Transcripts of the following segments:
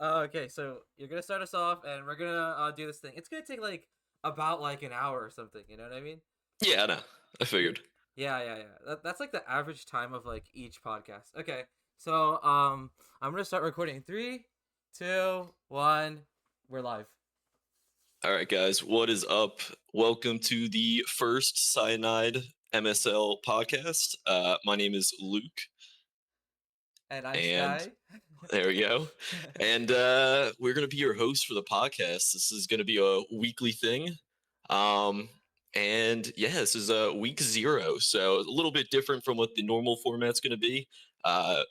Okay, so you're gonna start us off, and we're gonna do this thing. It's gonna take like about like an hour or something. You know what I mean? Yeah, I know. I Y- figured. Yeah. That's like the average time of like each podcast. Okay, so I'm gonna start recording. Three, two, one. We're live. All right, guys, what is up? Welcome to the first Cyanide MSL podcast. My name is Luke, And I'm and Sky. there we go. And we're going to be your host for the podcast. This is going to be a weekly thing. Um, and yeah, this is week 0, so a little bit different from what the normal format's going to be.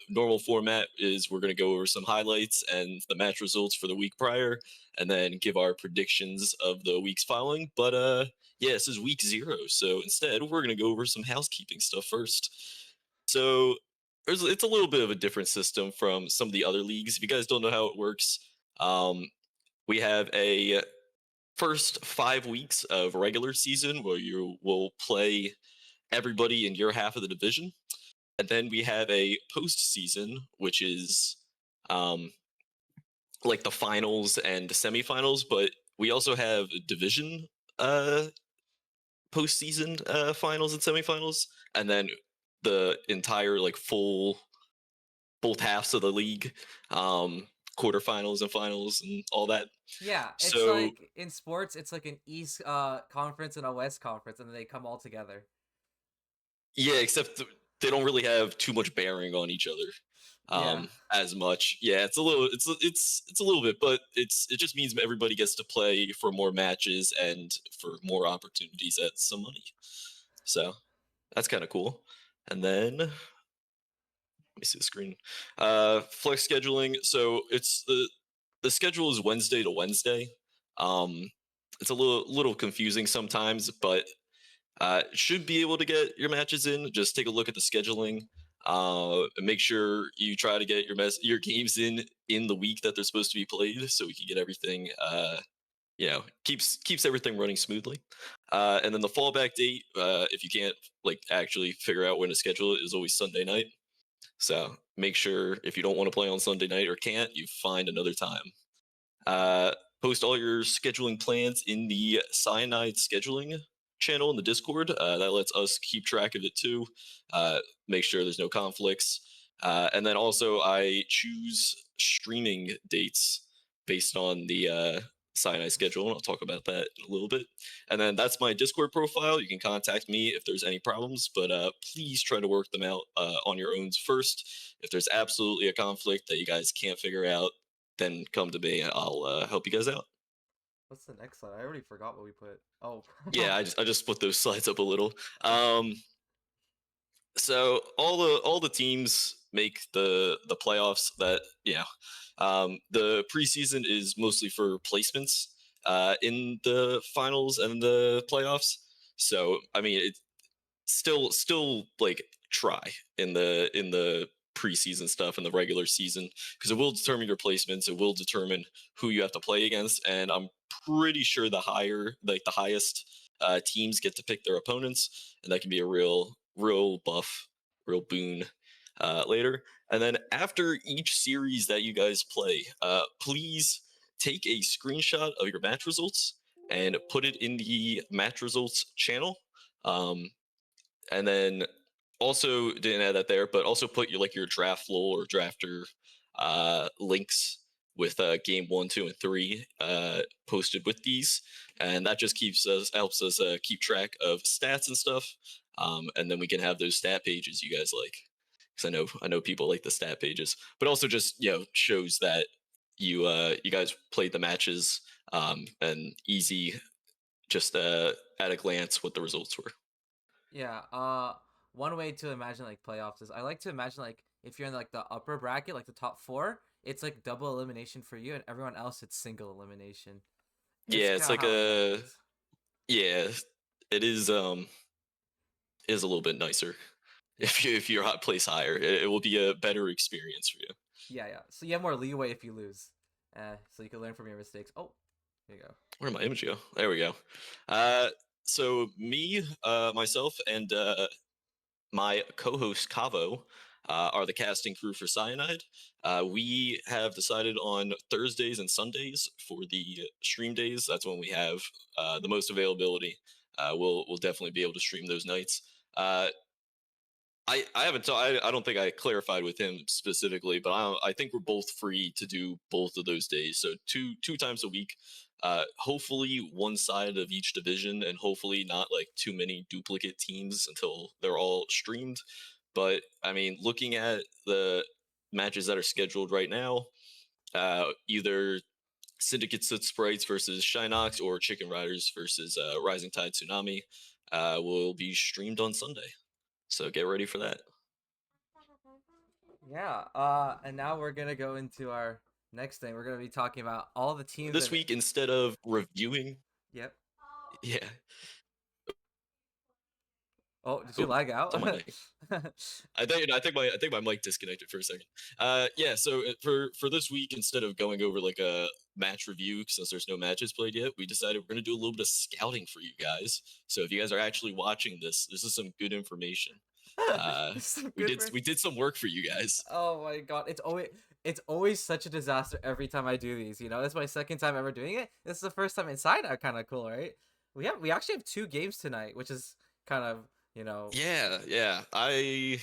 Normal format is we're going to go over some highlights and the match results for the week prior, and then give our predictions of the weeks following. But yeah, this is week 0, so instead we're going to go over some housekeeping stuff first. So it's a little bit of a different system from some of the other leagues. If you guys don't know how it works, um, we have a first 5 weeks of regular season where you will play everybody in your half of the division, and then we have a postseason, which is um, like the finals and semifinals. But we also have division uh, postseason finals and semifinals, and then the entire like full both halves of the league, um, quarterfinals and finals and all that. Yeah, it's So like in sports, it's like an East conference and a West conference, and then they come all together. yeah, except they don't really have too much bearing on each other Yeah. as much. Yeah, it's a little it's a little bit, but it just means everybody gets to play for more matches and for more opportunities at some money. So that's kind of cool. And then let me see the screen. Flex scheduling. So it's the schedule is Wednesday to Wednesday. Um, it's a little confusing sometimes, but should be able to get your matches in. Just take a look at the scheduling. And make sure you try to get your games in the week that they're supposed to be played, so we can get everything. Keeps everything running smoothly. And then the fallback date, if you can't like actually figure out when to schedule it, is always Sunday night. So make sure if you don't want to play on Sunday night or can't, you find another time. Uh, Post all your scheduling plans in the Cyanide scheduling channel in the Discord. That lets us keep track of it too. Make sure there's no conflicts. And then also, I choose streaming dates based on the Cyanide schedule, and I'll talk about that in a little bit. And then that's my Discord profile. You can contact me if there's any problems, but please try to work them out on your own first. If there's absolutely a conflict that you guys can't figure out, then come to me. I'll help you guys out. What's the next slide? I already forgot what we put. Oh. Yeah, I just split those slides up a little. So all the teams make the playoffs. That the preseason is mostly for placements in the finals and the playoffs. So I mean, it still like try in the preseason stuff and the regular season, because it will determine your placements. It will determine who you have to play against, and I'm pretty sure the highest teams get to pick their opponents, and that can be a real buff, real boon later. And then after each series that you guys play, please take a screenshot of your match results and put it in the match results channel. And then also didn't add that there, but also put your draft lore or drafter links with game 1, 2, and 3 posted with these, and that just helps us keep track of stats and stuff, and then we can have those stat pages you guys like, because I know people like the stat pages, but also just shows that you guys played the matches, and easy, just at a glance what the results were. Yeah, one way to imagine like playoffs is I like to imagine like if you're in like the upper bracket, like the top four, it's like double elimination for you, and everyone else it's single elimination. It's Yeah, it's kind of like how I imagine a this. yeah, it is a little bit nicer. Yeah, If you're hot place higher, it will be a better experience for you. yeah. So you have more leeway if you lose, so you can learn from your mistakes. Oh, here you go. Where did my image go? There we go. So me, myself, and my co-host Kavo, are the casting crew for Cyanide. We have decided on Thursdays and Sundays for the stream days. That's when we have the most availability. We'll definitely be able to stream those nights. Uh, I haven't. I don't think I clarified with him specifically, but I think we're both free to do both of those days. So two times a week. Hopefully one side of each division, and hopefully not like too many duplicate teams until they're all streamed. But I mean, looking at the matches that are scheduled right now, either Syndicate Soot Sprites versus Shinox or Chicken Riders versus Rising Tide Tsunami will be streamed on Sunday. So get ready for that. Yeah. And now we're gonna go into our next thing. We're gonna be talking about all the teams This week, instead of reviewing, Yep. yeah. Oh, did you Oh, lag it's on out? my mic. I think my mic disconnected for a second. Yeah. So for this week, instead of going over like a match review, since there's no matches played yet, we decided we're gonna do a little bit of scouting for you guys. So if you guys are actually watching this is some good information. This is We good did for. we did some work for you guys. Oh my god, it's always such a disaster every time I do these. You know, it's my second time ever doing it. This is the first time inside. Kind of cool, right? We actually have 2 games tonight, which is kind of you know. Yeah. I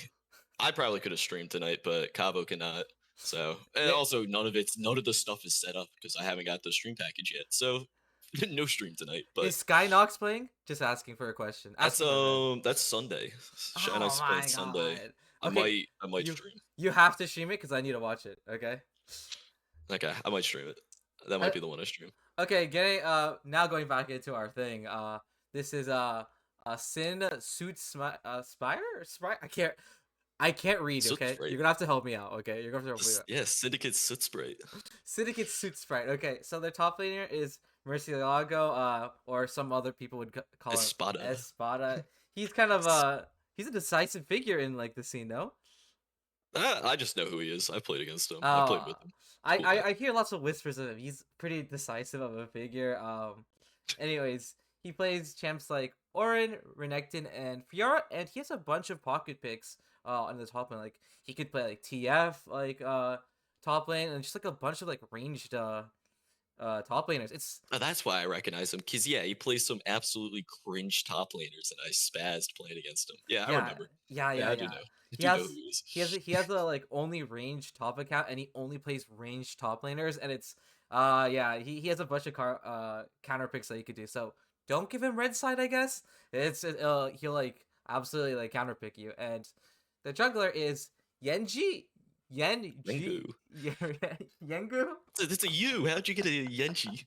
probably could have streamed tonight, but Cabo cannot. So, and Yeah, also none of the stuff is set up because I haven't got the stream package yet. So, no stream tonight. But is Skynox playing? Just asking for a question. Asking for a random. that's Sunday. Oh Shinox playing my Sunday. god. I Okay, might you stream. you have to stream it because I need to watch it. Okay. Okay, I might stream it. That I, might be the one I stream. okay, getting now going back into our thing. This is Sin Suit Spire Spire. I can't read. Soot Okay, you're Sprite. gonna have to help me out. Okay, you're gonna have to help me out. Yeah, Syndicate Soot Sprite. Syndicate Suit Sprite. Okay, so their top laner is Murcielago, or some other people would call him Espada. Espada. He's kind of he's a decisive figure in like the scene, no? I just know who he is. I played against him. I played Uh, with him. I, Cool I guy. I hear lots of whispers of him. He's pretty decisive of a figure. Anyways, he plays champs like Orin, Renekton, and Fiora, and he has a bunch of pocket picks on the top lane. Like he could play like TF, like top lane, and just like a bunch of like ranged top laners. It's Oh, that's why I recognize him. Cause yeah, he plays some absolutely cringe top laners, and I spazzed playing against him. Yeah, I yeah, remember. yeah, Yeah, yeah, I do yeah. know. I He do know who has he is. he has a like only ranged top account, and he only plays ranged top laners, and it's yeah, he has a bunch of counter picks that he could do. So don't give him red side, I guess. He'll like absolutely like counter pick you. And the jungler is Yenji Rengu. Yenji Yengu. It's a you. How'd you get a Yenchi?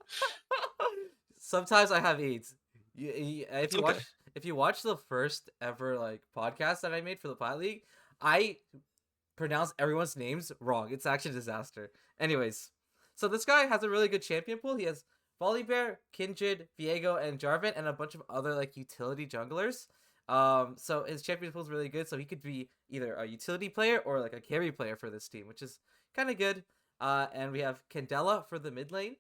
Sometimes I have AIDS. It's okay. If you watch the first ever like podcast that I made for the PLIOT League, I pronounce everyone's names wrong. It's actually a disaster. Anyways, so this guy has a really good champion pool. He has Volibear, Kindred, Viego, and Jarvan, and a bunch of other like utility junglers. So his champion pool is really good. So he could be either a utility player or like a carry player for this team, which is kind of good. And we have Candela for the mid lane.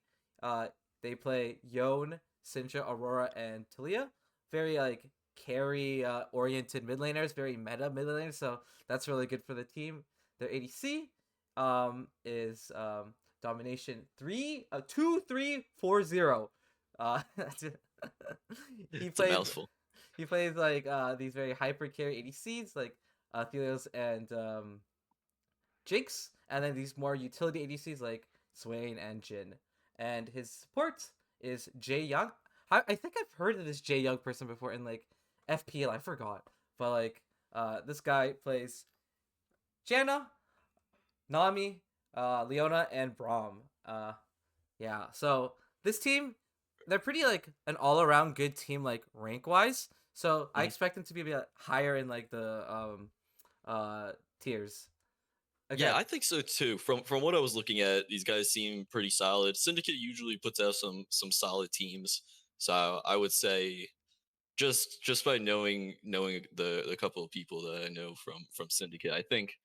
They play Yone, Syndra, Aurora, and Talia. Very like carry oriented mid laners, very meta mid laners. So that's really good for the team. Their ADC is domination 2-3-4-0. He It's a plays mouthful. he plays like these very hyper carry ADCs like Thelios and Jinx, and then these more utility ADCs like Swain and Jin. And his support is Jay Young. I think I've heard of this Jay Young person before in like FPL. I forgot, but like this guy plays Janna, Nami, Leona, and Braum. Yeah. So this team, they're pretty like an all around good team, like rank wise. So I Mhm. expect them to be a bit higher in like the tiers. Yeah, Again, I think so too. From what I was looking at, these guys seem pretty solid. Syndicate usually puts out some solid teams, so I would say just by knowing the couple of people that I know from Syndicate, I think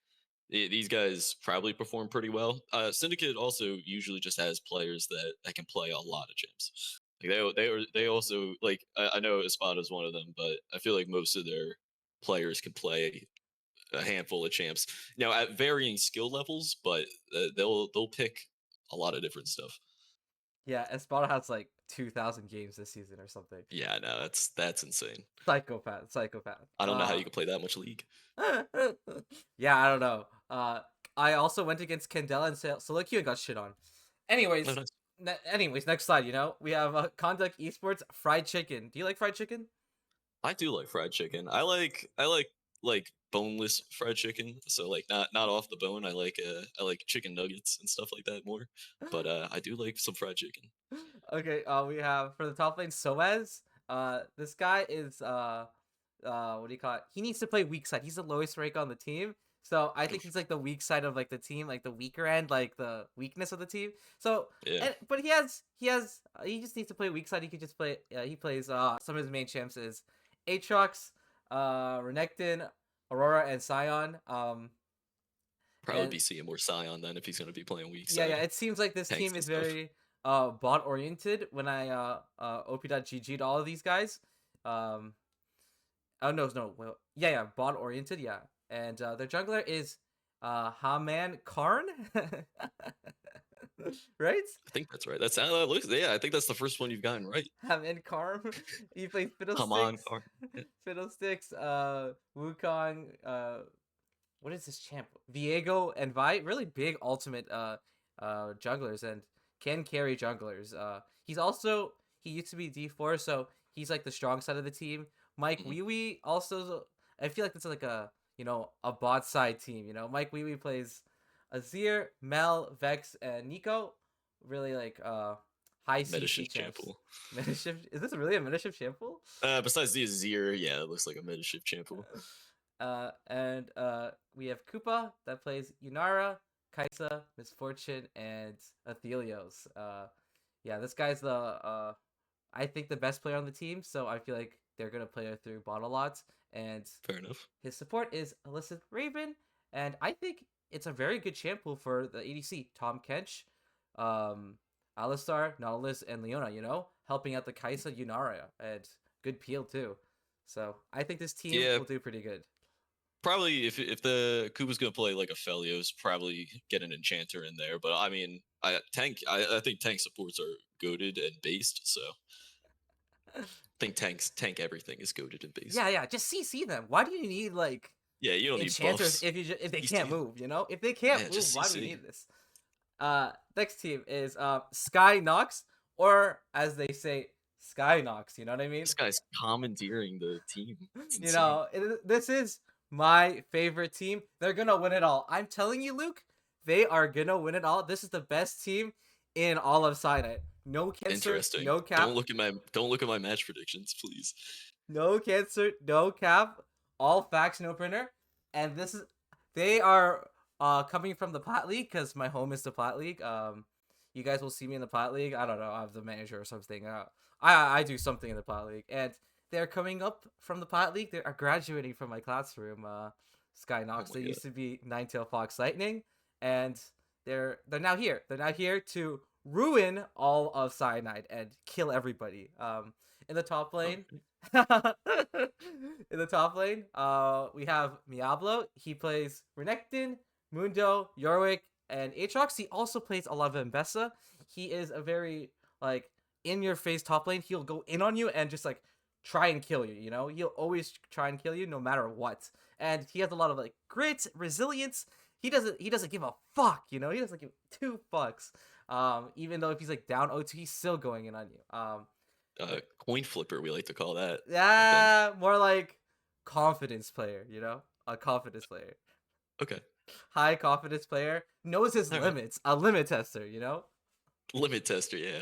these guys probably perform pretty well. Syndicate also usually just has players that can play a lot of champs. Like they also like I know Espada is one of them, but I feel like most of their players can play a handful of champs. Now at varying skill levels, but they'll pick a lot of different stuff. Yeah, Espada has like 2,000 games this season or something. Yeah, no, that's insane. Psychopath. I don't know how you can play that much League. Yeah, I don't know. I also went against Candela and Soloq and got shit on. Oh, Anyways, nice. next slide. We have Conduct Esports fried chicken. Do you like fried chicken? I do like fried chicken. I like boneless fried chicken. So like not off the bone. I like chicken nuggets and stuff like that more. But I do like some fried chicken. Okay. We have for the top lane Soaz. This guy is what do you call it? He needs to play weak side. He's the lowest rank on the team. So I think Oof. he's like the weak side of like the team, like the weaker end, like the weakness of the team. So, Yeah. but he just needs to play weak side. He could just play. He plays. Some of his main champs is Aatrox, Renekton, Aurora, and Scion. Probably And be seeing more Scion then if he's gonna be playing weak yeah, side it seems like this tanks team and is stuff. very bot oriented. When I op.gg'd all of these guys, um, oh no, well, yeah, bot oriented, yeah. And their jungler is Haman Karn, right? I think that's right. That's how that looks. Yeah, I think that's the first one you've gotten right. Haman Karn. He plays Come on. Fiddlesticks, Fiddlesticks, Wukong. What is this champ? Viego and Vi, really big ultimate junglers and can carry junglers. He used to be D4, so he's like the strong side of the team. Mike Mhm. Wee also, I feel like it's like a bot side team. Mike Wee plays Azir, Mel, Vex, and Nico. Really like high CC MetaShift champs. Champion. MetaShift, is this really a MetaShift champion? Besides the Azir, yeah, it looks like a MetaShift Champion. And we have Koopa that plays Yunara, Kaisa, Misfortune, and Athelios. Yeah, this guy's I think the best player on the team, so I feel like they're gonna play her through bot a lot. And Fair enough. his support is Alyssa Raven, and I think it's a very good champ pool for the ADC. Tom Kench, Alistar, Nautilus, and Leona. Helping out the Kaisa, Yunara, and good peel too. So I think this team Yeah, will do pretty good. probably if the Koopa's gonna play like a Felios, probably get an Enchanter in there. But I mean, I think tank supports are goaded and based, so I think tank everything is goaded and based. Yeah, just CC them. Why do you need like Yeah, you don't need enchanters buffs. if they These can't team, move? If they can't yeah, move, just why do we CC. need this? Next team is Sky Nox, or as they say, Sky Nox. You know what I mean? This guy's commandeering the team. It's insane. This is my favorite team. They're gonna win it all. I'm telling you, Luke, they are gonna win it all. This is the best team in all of Cyanide. No cancer, Interesting. no cap. Don't look at my match predictions, please. No cancer, no cap. All facts, no printer. And they are coming from the Plat League because my home is the Plat League. You guys will see me in the Plat League. I don't know. I'm the manager or something. I do something in the Plat League, and they're coming up from the Plat League. They are graduating from my classroom. Sky Nox. Oh They my used to be Ninetail Fox Lightning, and they're now here. They're now here to ruin all of Cyanide and kill everybody. In the top lane. Okay. In the top lane, we have Miablo. He plays Renekton, Mundo, Yorwick, and Aatrox. He also plays a lot of Mbessa. He is a very like in your face top lane. He'll go in on you and just like try and kill you. He'll always try and kill you no matter what. And he has a lot of like grit, resilience. He doesn't give a fuck. He doesn't give two fucks. Even though if he's like down 0-2, he's still going in on you. Coin flipper, we like to call that. Yeah, more like confidence player, a confidence player. Okay. High confidence player, knows his All right. limits, a limit tester, Limit tester, yeah.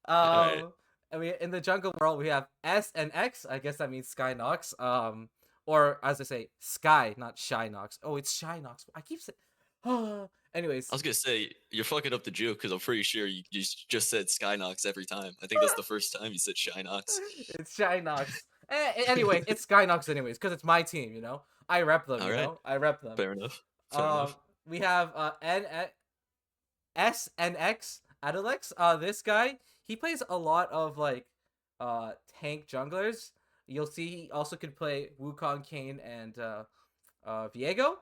Right. I mean, in the jungle world, we have S and X. I guess that means Sky Nox. Or as I say, Sky, not Shy Nox. Oh, it's Shy Nox. I keep saying. Anyways, I was gonna say you're fucking up the joke because I'm pretty sure you just said Skynox every time. I think that's the first time you said Shynox. It's Shy Nox. Anyway, it's Sky Nox anyways because it's my team. I rep them. All right. I rep them. Fair enough. Fair enough. We have S and X Adelex. This guy, he plays a lot of like tank junglers. You'll see he also could play Wukong, Kane, and Viego.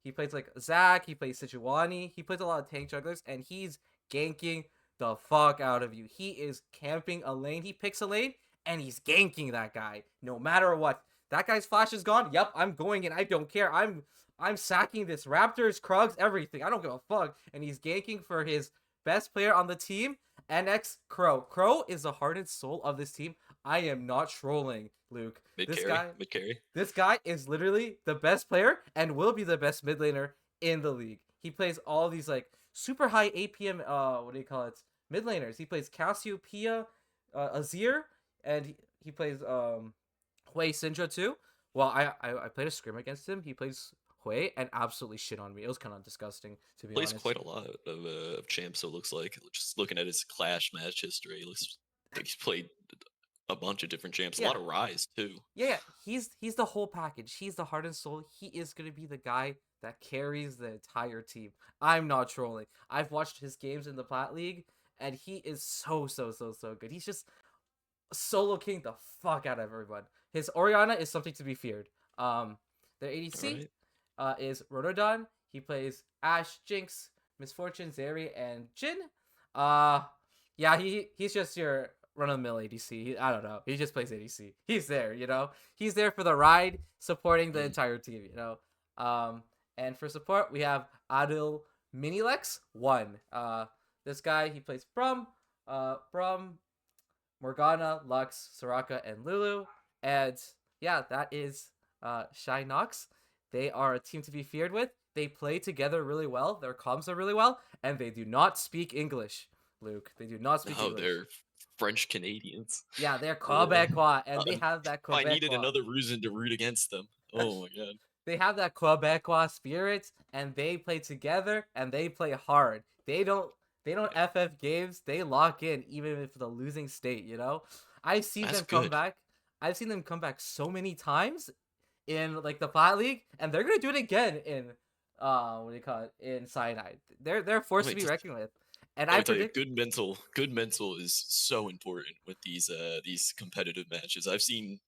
He plays like Zac. He plays Sijuani. He plays a lot of tank jugglers, and he's ganking the fuck out of you. He is camping a lane. He picks a lane, and he's ganking that guy no matter what. That guy's flash is gone. Yep, I'm going, and I don't care. I'm sacking this Raptors, Krugs, everything. I don't give a fuck. And he's ganking for his best player on the team, NX Crow. Crow is the heart and soul of this team. I am not trolling, Luke. Mid carry. This guy is literally the best player and will be the best mid laner in the league. He plays all these like super high APM what do you call it? Mid laners. He plays Cassiopeia, Azir, and he plays Hui Syndra too. Well, I played a scrim against him. He plays Hui and absolutely shit on me. It was kind of disgusting, to be Plays honest. quite a lot of champs. So it looks like just looking at his Clash match history, it looks like he's played a bunch of different champs. Yeah. A lot of Rise too. Yeah, he's the whole package. He's the heart and soul. He is gonna be the guy that carries the entire team. I'm not trolling. I've watched his games in the Plat League, and he is so good. He's just solo king the fuck out of everyone. His Orianna is something to be feared. Their ADC is Rododon. He plays Ashe, Jinx, Misfortune, Zeri, and Jin. Yeah, he's just your run-of-the-mill ADC. I don't know. He just plays ADC. He's there, you know? He's there for the ride, supporting the entire team, you know? And for support, we have Adil Minilex 1. This guy, he plays Braum, Morgana, Lux, Soraka, and Lulu. And yeah, that is Shy Nox. They are a team to be feared with. They play together really well. Their comms are really well. And they do not speak English, Luke. They do not speak English. They're French Canadians. Yeah, they're Quebecois, and they have that Quebecois. I needed another reason to root against them. Oh my god. They have that Quebecois spirit, and they play together, and they play hard. They don't FF games. They lock in, even if the losing state. You know, I've seen them come back. I've seen them come back so many times in like the Plat League, and they're gonna do it again in what do you call it, in Cyanide. They're forced to be reckoned with. And I predict good mental is so important with these competitive matches. I've seen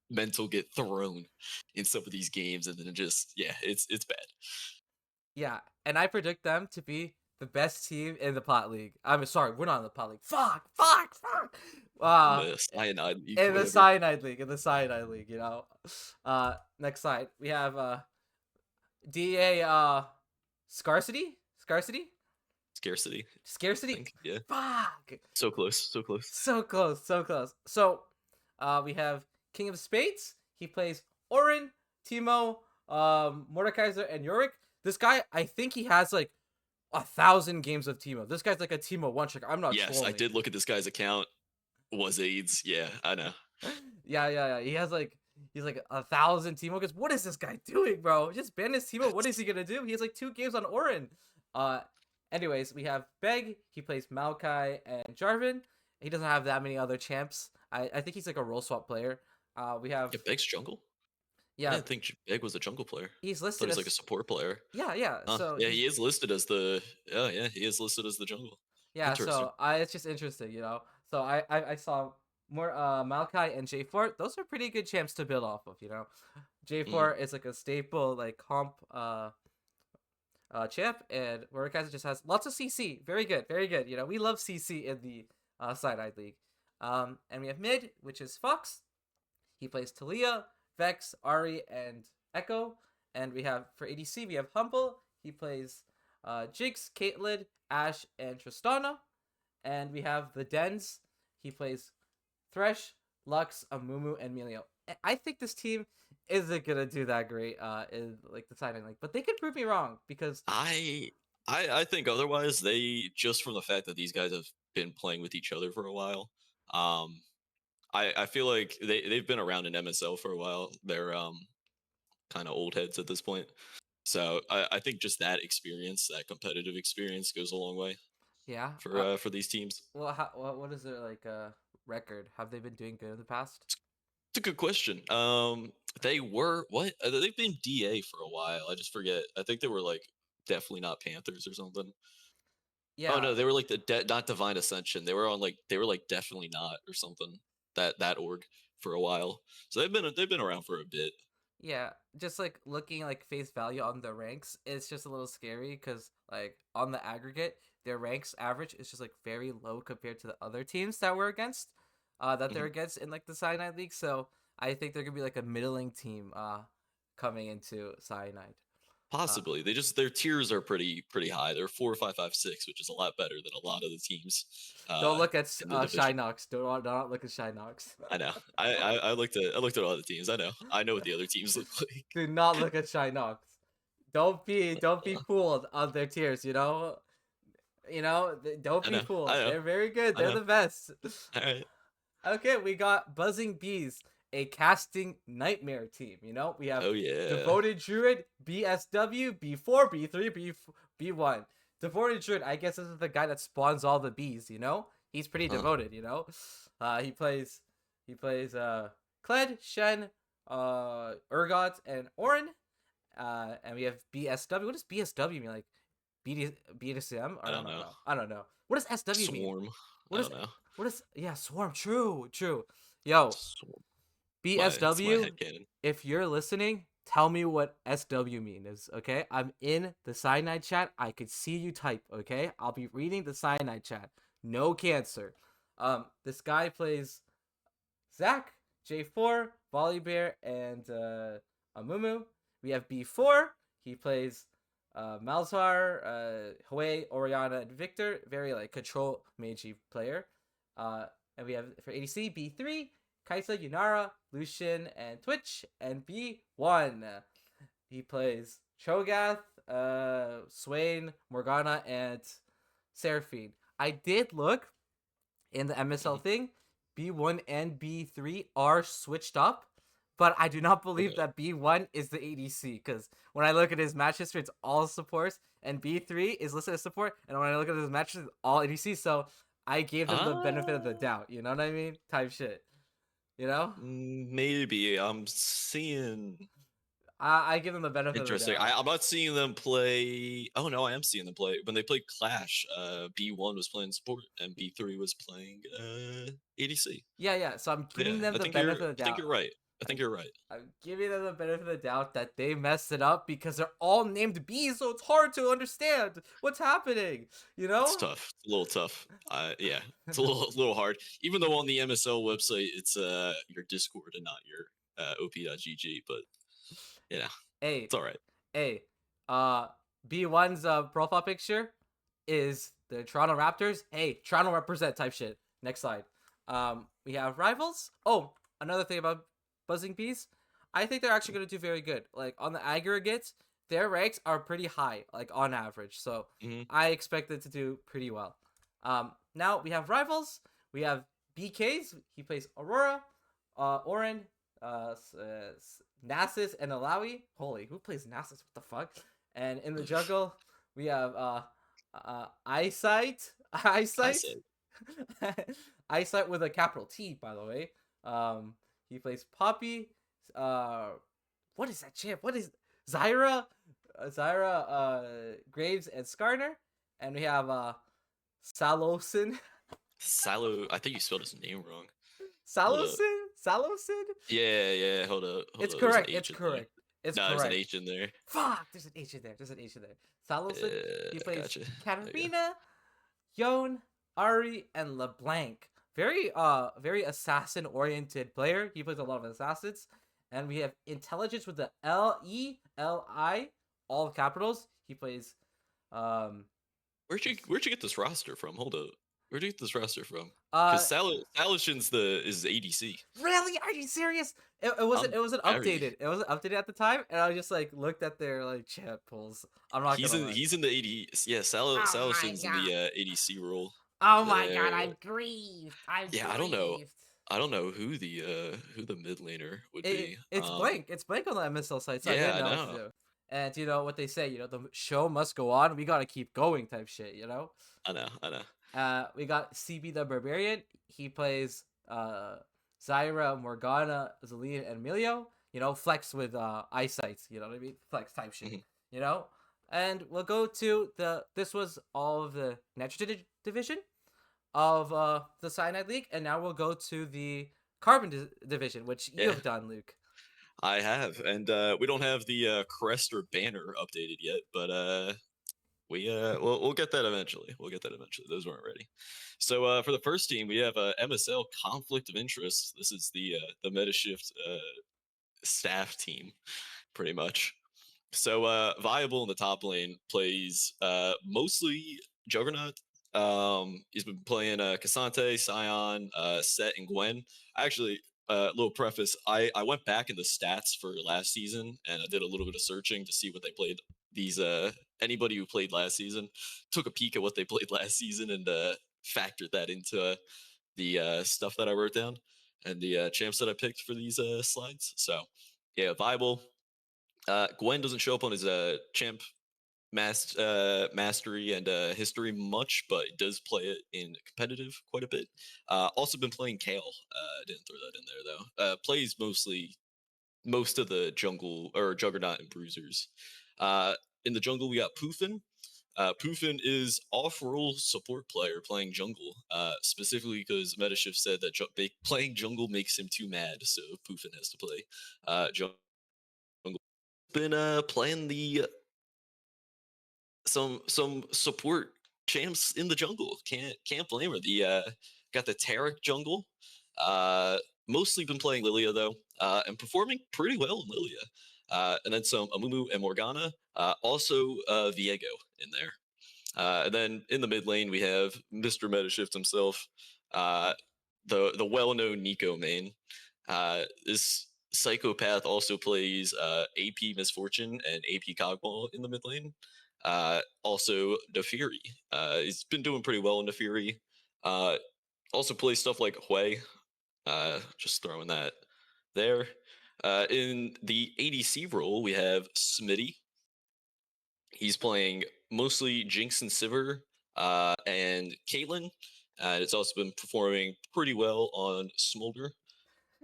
mental get thrown in some of these games, and then it's bad. Yeah, and I predict them to be the best team in the Plat League. I'm sorry, we're not in the Plat League. Fuck. The Cyanide League. In the Cyanide League, you know. Next slide, we have DA Scarcity. Yeah. Fuck. So close. So, we have King of Spades. He plays Orin, Timo, Mordekaiser, and Yorick. This guy, I think he has like 1,000 games of Timo. This guy's like a Timo one trick. I'm not. Yes, trolling. I did look at this guy's account. Was AIDS? Yeah, I know. Yeah. He's like 1,000 Timo. Because what is this guy doing, bro? Just ban his Timo. What is he gonna do? He has like 2 games on Orin. Anyways, we have Beg. He plays Maokai and Jarvan. He doesn't have that many other champs. I think he's like a role swap player. We have Beg's jungle. Yeah, I didn't think Beg was a jungle player. He's listed as like a support player. Yeah. So yeah, he is listed as the he is listed as the jungle. Yeah, so it's just interesting, you know. So I saw more Maokai and J4. Those are pretty good champs to build off of, you know. J4 is like a staple like comp champ, and Mordekaiser just has lots of CC. Very good. You know, we love CC in the Cyanide League. And we have mid, which is Fox. He plays Talia, Vex, Ari, and Echo. And we have for ADC, we have Humble. He plays Jinx, Caitlyn, Ashe, and Tristana. And we have the Dens. He plays Thresh, Lux, Amumu, and Melio. I think this team isn't gonna do that great in like the Cyanide League, but they could prove me wrong because I think otherwise. They just from the fact that these guys have been playing with each other for a while. I feel like they've been around in MSL for a while. They're kind of old heads at this point. So I think just that experience, that competitive experience, goes a long way. Yeah. For these teams. Well, what is their like record? Have they been doing good in the past? It's a good question. They were what? They've been DA for a while. I just forget. I think they were like definitely not Panthers or something. Yeah. Oh no, they were like not Divine Ascension. They were like definitely not or something. That org for a while. So they've been around for a bit. Yeah, just like looking like face value on the ranks, it's just a little scary because like on the aggregate, their ranks average is just like very low compared to the other teams that we're against, that they're Mhm. against in like the Cyanide League. So I think they're gonna be like a middling team, coming into Cyanide. Uh, Possibly. Their tiers are pretty high. They're 4, 5, 5, 6, which is a lot better than a lot of the teams don't uh look at in the division. Shynox. Do not look at Shynox. I know. I looked at all the teams. I know what the other teams look like. Do not look at Shynox. Don't be fooled on their tiers. Don't I be know. I fooled. know. They're very good. I They're know. the best. All right. Okay, we got Buzzing Bees, a casting nightmare team. We have Oh yeah. Devoted Druid, BSW, B4, B3, B1. Devoted Druid, I guess this is the guy that spawns all the bees. He's pretty Huh. devoted. He plays Kled, Shen, Urgot, and Orin. And we have BSW. What does BSW mean? Like BDSM? Or I I don't don't know. know. I don't know. What does SW mean? Swarm. What I is don't know. yeah, Swarm. True, true. Yo, Swarm. It's my BSW, headcanon. if you're listening, tell me what SW means, okay? I'm in the Cyanide chat. I could see you type, okay? I'll be reading the Cyanide chat. No cancer. This guy plays Zach, J4, Volibear, and Amumu. We have B4. He plays Malzahar, Hue, Oriana, and Victor. Very like control magey player. And we have for ADC B3, Kaisa, Yunara, Lucian, and Twitch. And B1. He plays Cho'Gath, Swain, Morgana, and Seraphine. I did look in the MSL Mhm. thing. B1 and B3 are switched up, but I do not believe Okay. that B1 is the ADC because when I look at his match history, it's all supports, and B3 is listed as support, and when I look at his matches, it's all ADC. So I gave them the benefit of the Ah. doubt. You know what I mean? Type shit. You know? Maybe I'm seeing. I give them the benefit of the Interesting. doubt. I'm not seeing them play. Oh no, I am seeing them play. When they played Clash, B1 was playing support and B3 was playing ADC. Yeah, yeah. So I'm Yeah, giving them I the think benefit of the I think doubt. you're right. I think I'm you're right. I'm giving them the benefit of the doubt that they messed it up because they're all named bees, so it's hard to understand what's happening. You It's know? tough. It's a little tough. Yeah, it's a little hard. Even though on the MSL website it's your Discord and not your op.gg, but you know, hey, it's all right. hey, uh, B1's profile picture is the Toronto Raptors. Hey, Toronto represent type shit. Next slide. We have rivals. Oh, another thing about Buzzing Bees, I think they're actually gonna do very good. Like on the aggregate, their ranks are pretty high, like on average. So Hmm. I expect it to do pretty well. Now we have rivals. We have BKs. He plays Aurora, Orin, Nasus, and Alawi. Holy, who plays Nasus? What the fuck? And in the jungle, we have Eyesight. I Eyesight? said Eyesight with a capital T, by the way. Um, he plays Poppy. Uh, what is that champ? What is Zyra? Graves, and Skarner. And we have Salosin. Salo. I think you spelled his name wrong. Hold up. Salosin? Yeah. Hold up. It's There's an correct. It's H in there. correct. It's No, there's an correct. H in there. Fuck! There's an H in there. Salosin. He plays Gotcha. There you go. Katarina, Yon, Ari, and LeBlanc. Very assassin oriented player. He plays a lot of assassins. And we have intelligence with the LELI, all capitals. He plays um Where'd you get this roster from? Hold up. Where'd you get this roster from? uh Because Salishin's is ADC. really? Are you serious? It wasn't I'm very. updated. It wasn't updated at the time, and I just like looked at their like chat pulls. I'm not He's gonna in lie. he's in the AD. Yeah, Oh my Salishin's in god. the ADC role. Oh my god, There. I'm grieved. I'm Yeah, I don't know. grieved. I don't know who the mid laner would be. It's blank. It's blank on the MSL site, so I Yeah, didn't I know what to know. do. And you know what they say, the show must go on. We gotta keep going, type shit. I know. We got CB the Barbarian. He plays Zyra, Morgana, Zelina, and Emilio. Flex with eyesight. You know what I mean? Flex type shit. Mhm. You know. And we'll go to This was all of the nitrogen division of the Cyanide League, and now we'll go to the Carbon division, which you Yeah. have done, Luke. I have, and we don't have the crest or banner updated yet, but we'll get that eventually. We'll get that eventually. Those weren't ready. So for the first team, we have MSL Conflict of Interest. This is the MetaShift staff team, pretty much. So Viable in the top lane plays mostly Juggernaut. He's been playing Cassante, Scion, Set, and Gwen. Actually, little preface: I went back in the stats for last season and I did a little bit of searching to see what they played. These anybody who played last season took a peek at what they played last season and factored that into the stuff that I wrote down and the champs that I picked for these slides. So yeah, Viable. Gwen doesn't show up on his champ mastery and history much, but does play it in competitive quite a bit. Also been playing Kale. Didn't throw that in there though. Plays most of the jungle or Juggernaut and Bruisers. In the jungle, we got Poofin. Poofin is off-role support player playing jungle, specifically because MetaShift said that playing jungle makes him too mad, so Poofin has to play jungle. Been playing the some support champs in the jungle. Can't blame her. The got the Tarek jungle. Mostly been playing Lilia though, and performing pretty well in Lilia. And then some Amumu and Morgana. Also Viego in there. And then in the mid lane we have Mr. Metashift himself, the well-known Nico main. This psychopath also plays AP Misfortune and AP Cogball in the mid lane. Also Nefiri. He's been doing pretty well in Nefiri. Also plays stuff like Hui. Just throwing that there. In the ADC role, we have Smitty. He's playing mostly Jinx and Sivir and Caitlyn. It's also been performing pretty well on Smolder.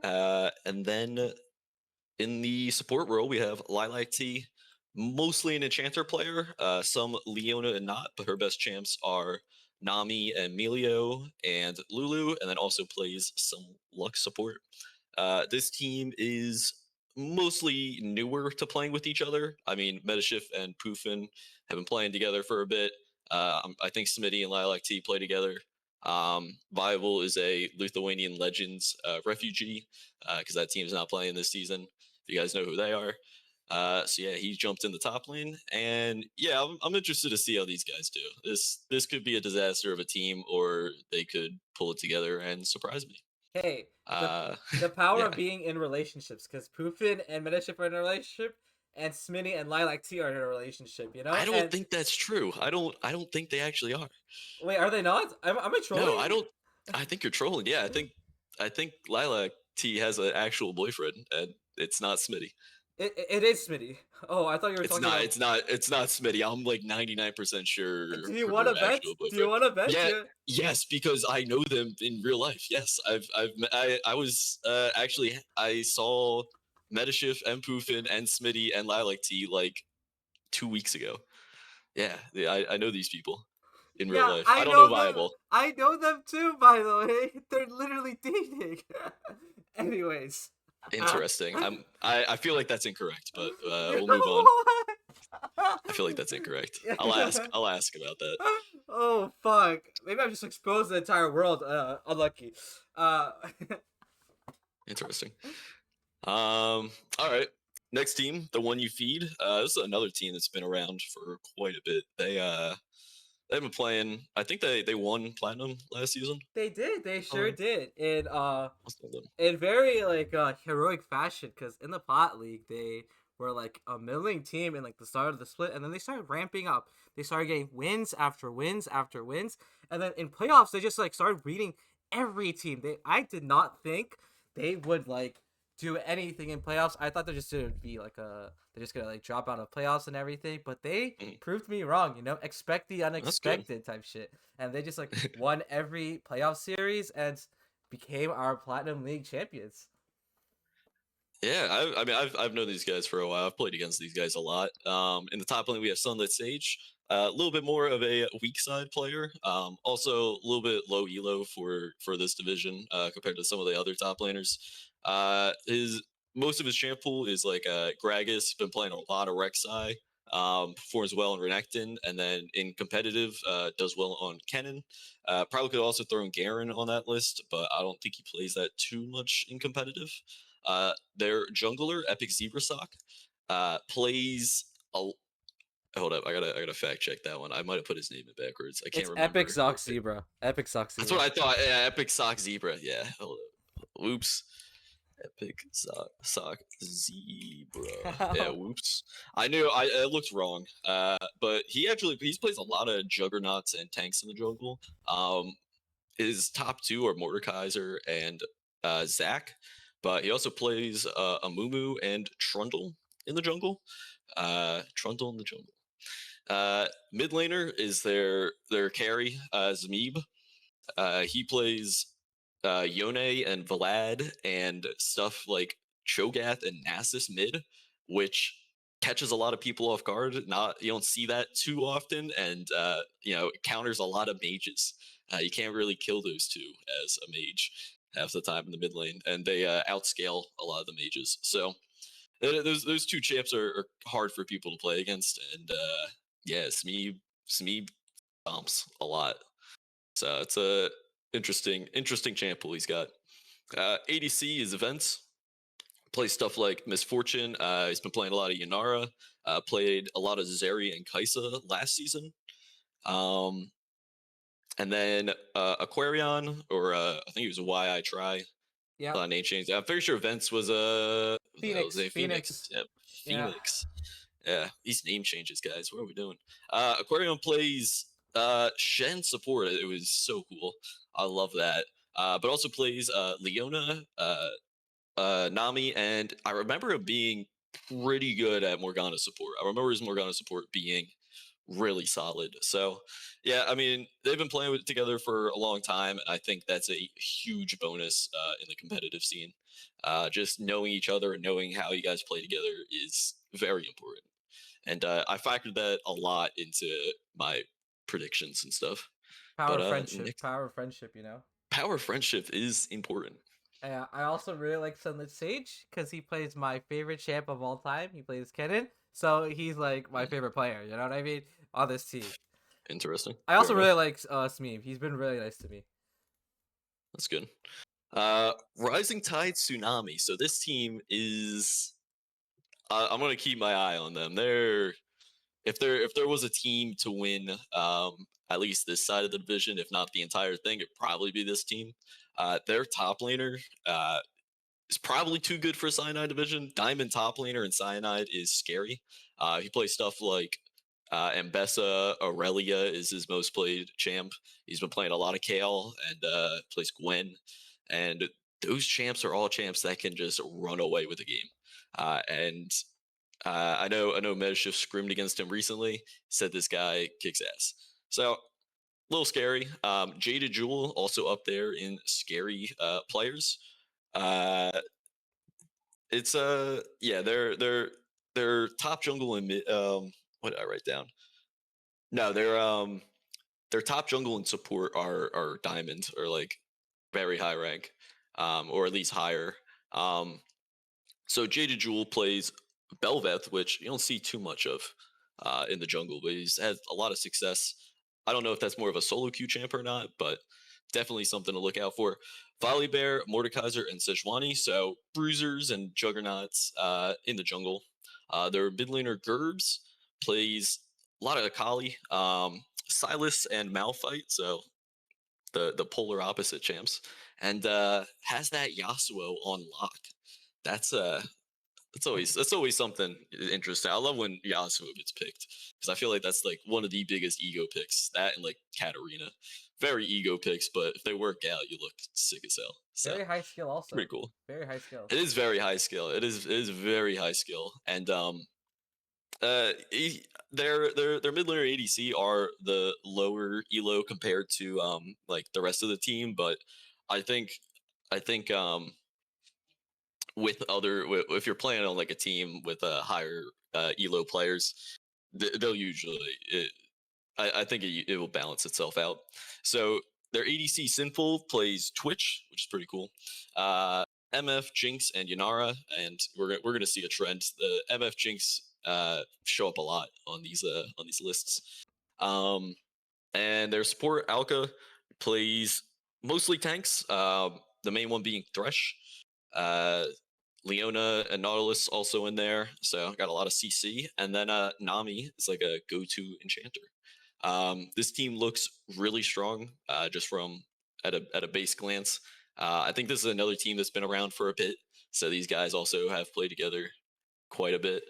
And then in the support role, we have Lilac T, mostly an Enchanter player, some Leona and not, but her best champs are Nami and Melio and Lulu, and then also plays some Lux support. This team is mostly newer to playing with each other. I mean, Metashift and Poofin have been playing together for a bit. I think Smitty and Lilac T play together. Viable is a Lithuanian Legends refugee because that team's not playing this season. If you guys know who they are. So yeah, he jumped in the top lane, and yeah, I'm interested to see how these guys do. This could be a disaster of a team, or they could pull it together and surprise me. Hey, the Uh, the power yeah, of being in relationships, because Poofin and Metaship are in a relationship, and Smitty and Lilac T are in a relationship. You know, I don't and think that's true. I don't think they actually are. wait, are they not? Am I No, trolling? I don't. I think you're trolling. Yeah, I think Lilac T has an actual boyfriend, and it's not Smitty. It is Smitty. Oh, I thought you were It's talking not. about. It's not. It's not Smitty. I'm like 99% sure Do you want her to bet? actual Do you boyfriend. want to bet? Yeah. Yeah. Yes, because I know them in real life. Yes, I was actually I saw Metashift and Poofin and Smitty and Lilac T like 2 weeks ago. Yeah, I know these people in real Yeah, life. I I don't know know them. Viable. I know them too. By the way, they're literally dating. Anyways. Interesting. I feel like that's incorrect, but You we'll move on. what? I feel like that's incorrect. I'll ask about that. Oh fuck! Maybe I've just exposed the entire world. Unlucky. Uh, Interesting. All right. Next team, the one you feed. This is another team that's been around for quite a bit. They've been playing. I think they won platinum last season. they did. They sure Oh, did. must have been. In very like heroic fashion, because in the pot league they were like a middling team in like the start of the split, and then they started ramping up. They started getting wins after wins after wins, and then in playoffs they just like started beating every team. I did not think they would like do anything in playoffs. I thought they're just gonna be like they're just gonna like drop out of playoffs and everything, but they Mm, proved me wrong. You know, expect the that's good. unexpected type shit, and they just like won every playoff series and became our Platinum League champions. Yeah, I mean, I've known these guys for a while. I've played against these guys a lot. In the top lane, we have Sunlit Sage, a little bit more of a weak side player. Also a little bit low elo for this division compared to some of the other top laners. His most of his champ pool is like Gragas. Been playing a lot of Rek'Sai. Performs well in Renekton, and then in competitive, does well on Kennen. Probably could also throw in Garen on that list, but I don't think he plays that too much in competitive. Their jungler, Epic Zebra Sock, plays a. Hold up, I gotta fact check that one. I might have put his name in backwards. I can't It's remember. Epic Zoc Zebra. Epic Zoc That's Zebra. what I thought. Yeah, Epic Sock Zebra. Yeah. Hold up. Whoops. Epic sock zebra. Yeah, whoops. I knew I looked wrong. But he plays a lot of juggernauts and tanks in the jungle. His top two are Mordekaiser and Zac, but he also plays Amumu and Trundle in the jungle. Trundle in the jungle. Mid laner is their carry, Zmeeb. He plays Yone and Vlad and stuff like Cho'Gath and Nasus mid, which catches a lot of people off guard. Not you don't see that too often, and it counters a lot of mages. You can't really kill those two as a mage half the time in the mid lane, and they outscale a lot of the mages. So those two champs are hard for people to play against, and yeah, Smeeb bumps a lot. So it's a interesting champ pool he's got. ADC is events. Plays stuff like Misfortune. He's been playing a lot of Yanara. Played a lot of Zeri and Kaisa last season. And then Aquarion, or I think it was I Try. Yeah. Name change. I'm pretty sure Events was Phoenix. Phoenix. Yep. Yeah. Phoenix. Yeah, these name changes, guys. What are we doing? Aquarion plays Shen support. It was so cool. I love that. But also plays Leona, Nami, and I remember him being pretty good at Morgana support. I remember his Morgana support being really solid. So, yeah, I mean, they've been playing together for a long time. And I think that's a huge bonus in the competitive scene. Just knowing each other and knowing how you guys play together is very important. And I factored that a lot into my predictions and stuff. Power But of friendship. Power of friendship, you know? power friendship is important. I also really like Sunlit Sage because he plays my favorite champ of all time. He plays Kennen, so he's like my favorite player. You know what I mean? On this team. Interesting. I also really like Smeeb. He's been really nice to me. That's good. Rising Tide Tsunami. So this team is. I'm gonna keep my eye on them. If there was a team to win, at least this side of the division, if not the entire thing, it'd probably be this team. Their top laner is probably too good for Cyanide division. Diamond top laner in Cyanide is scary. He plays stuff like Ambessa. Aurelia is his most played champ. He's been playing a lot of Kale and plays Gwen. And those champs are all champs that can just run away with the game. And I know MetaShift scrimmed against him recently. Said this guy kicks ass. So a little scary. Jada Jewel also up there in scary players. It's yeah, they're top jungle and mid. What did I write down? No, their top jungle and support are diamond or like very high rank, or at least higher. So Jada Jewel plays Belveth, which you don't see too much of in the jungle, but he's had a lot of success. I don't know if that's more of a solo queue champ or not, but definitely something to look out for. Volibear, Mordekaiser, and Sejuani, so bruisers and juggernauts in the jungle. Their mid laner Gerbs plays a lot of Akali, Silas, and Malphite, so the polar opposite champs, and has that Yasuo on lock. That's always something interesting. I love when Yasuo gets picked because I feel like that's like one of the biggest ego picks. That and like Katarina, very ego picks, but if they work out, you look sick as hell. So, very high skill, also. Pretty cool. Very high skill. It is very high skill. It is very high skill, and their mid laner ADC are the lower elo compared to like the rest of the team, but I think with if you're playing on like a team with a higher elo players, they'll usually I think it will balance itself out. So their ADC Sinful plays Twitch, which is pretty cool. MF, Jinx, and Yanara, and we're gonna see a trend. The MF Jinx show up a lot on these lists. Um, and their support Alka plays mostly tanks. The main one being Thresh. Uh, Leona and Nautilus also in there, so got a lot of CC. And then Nami is like a go-to enchanter. This team looks really strong, just from at a base glance. I think this is another team that's been around for a bit, so these guys also have played together quite a bit.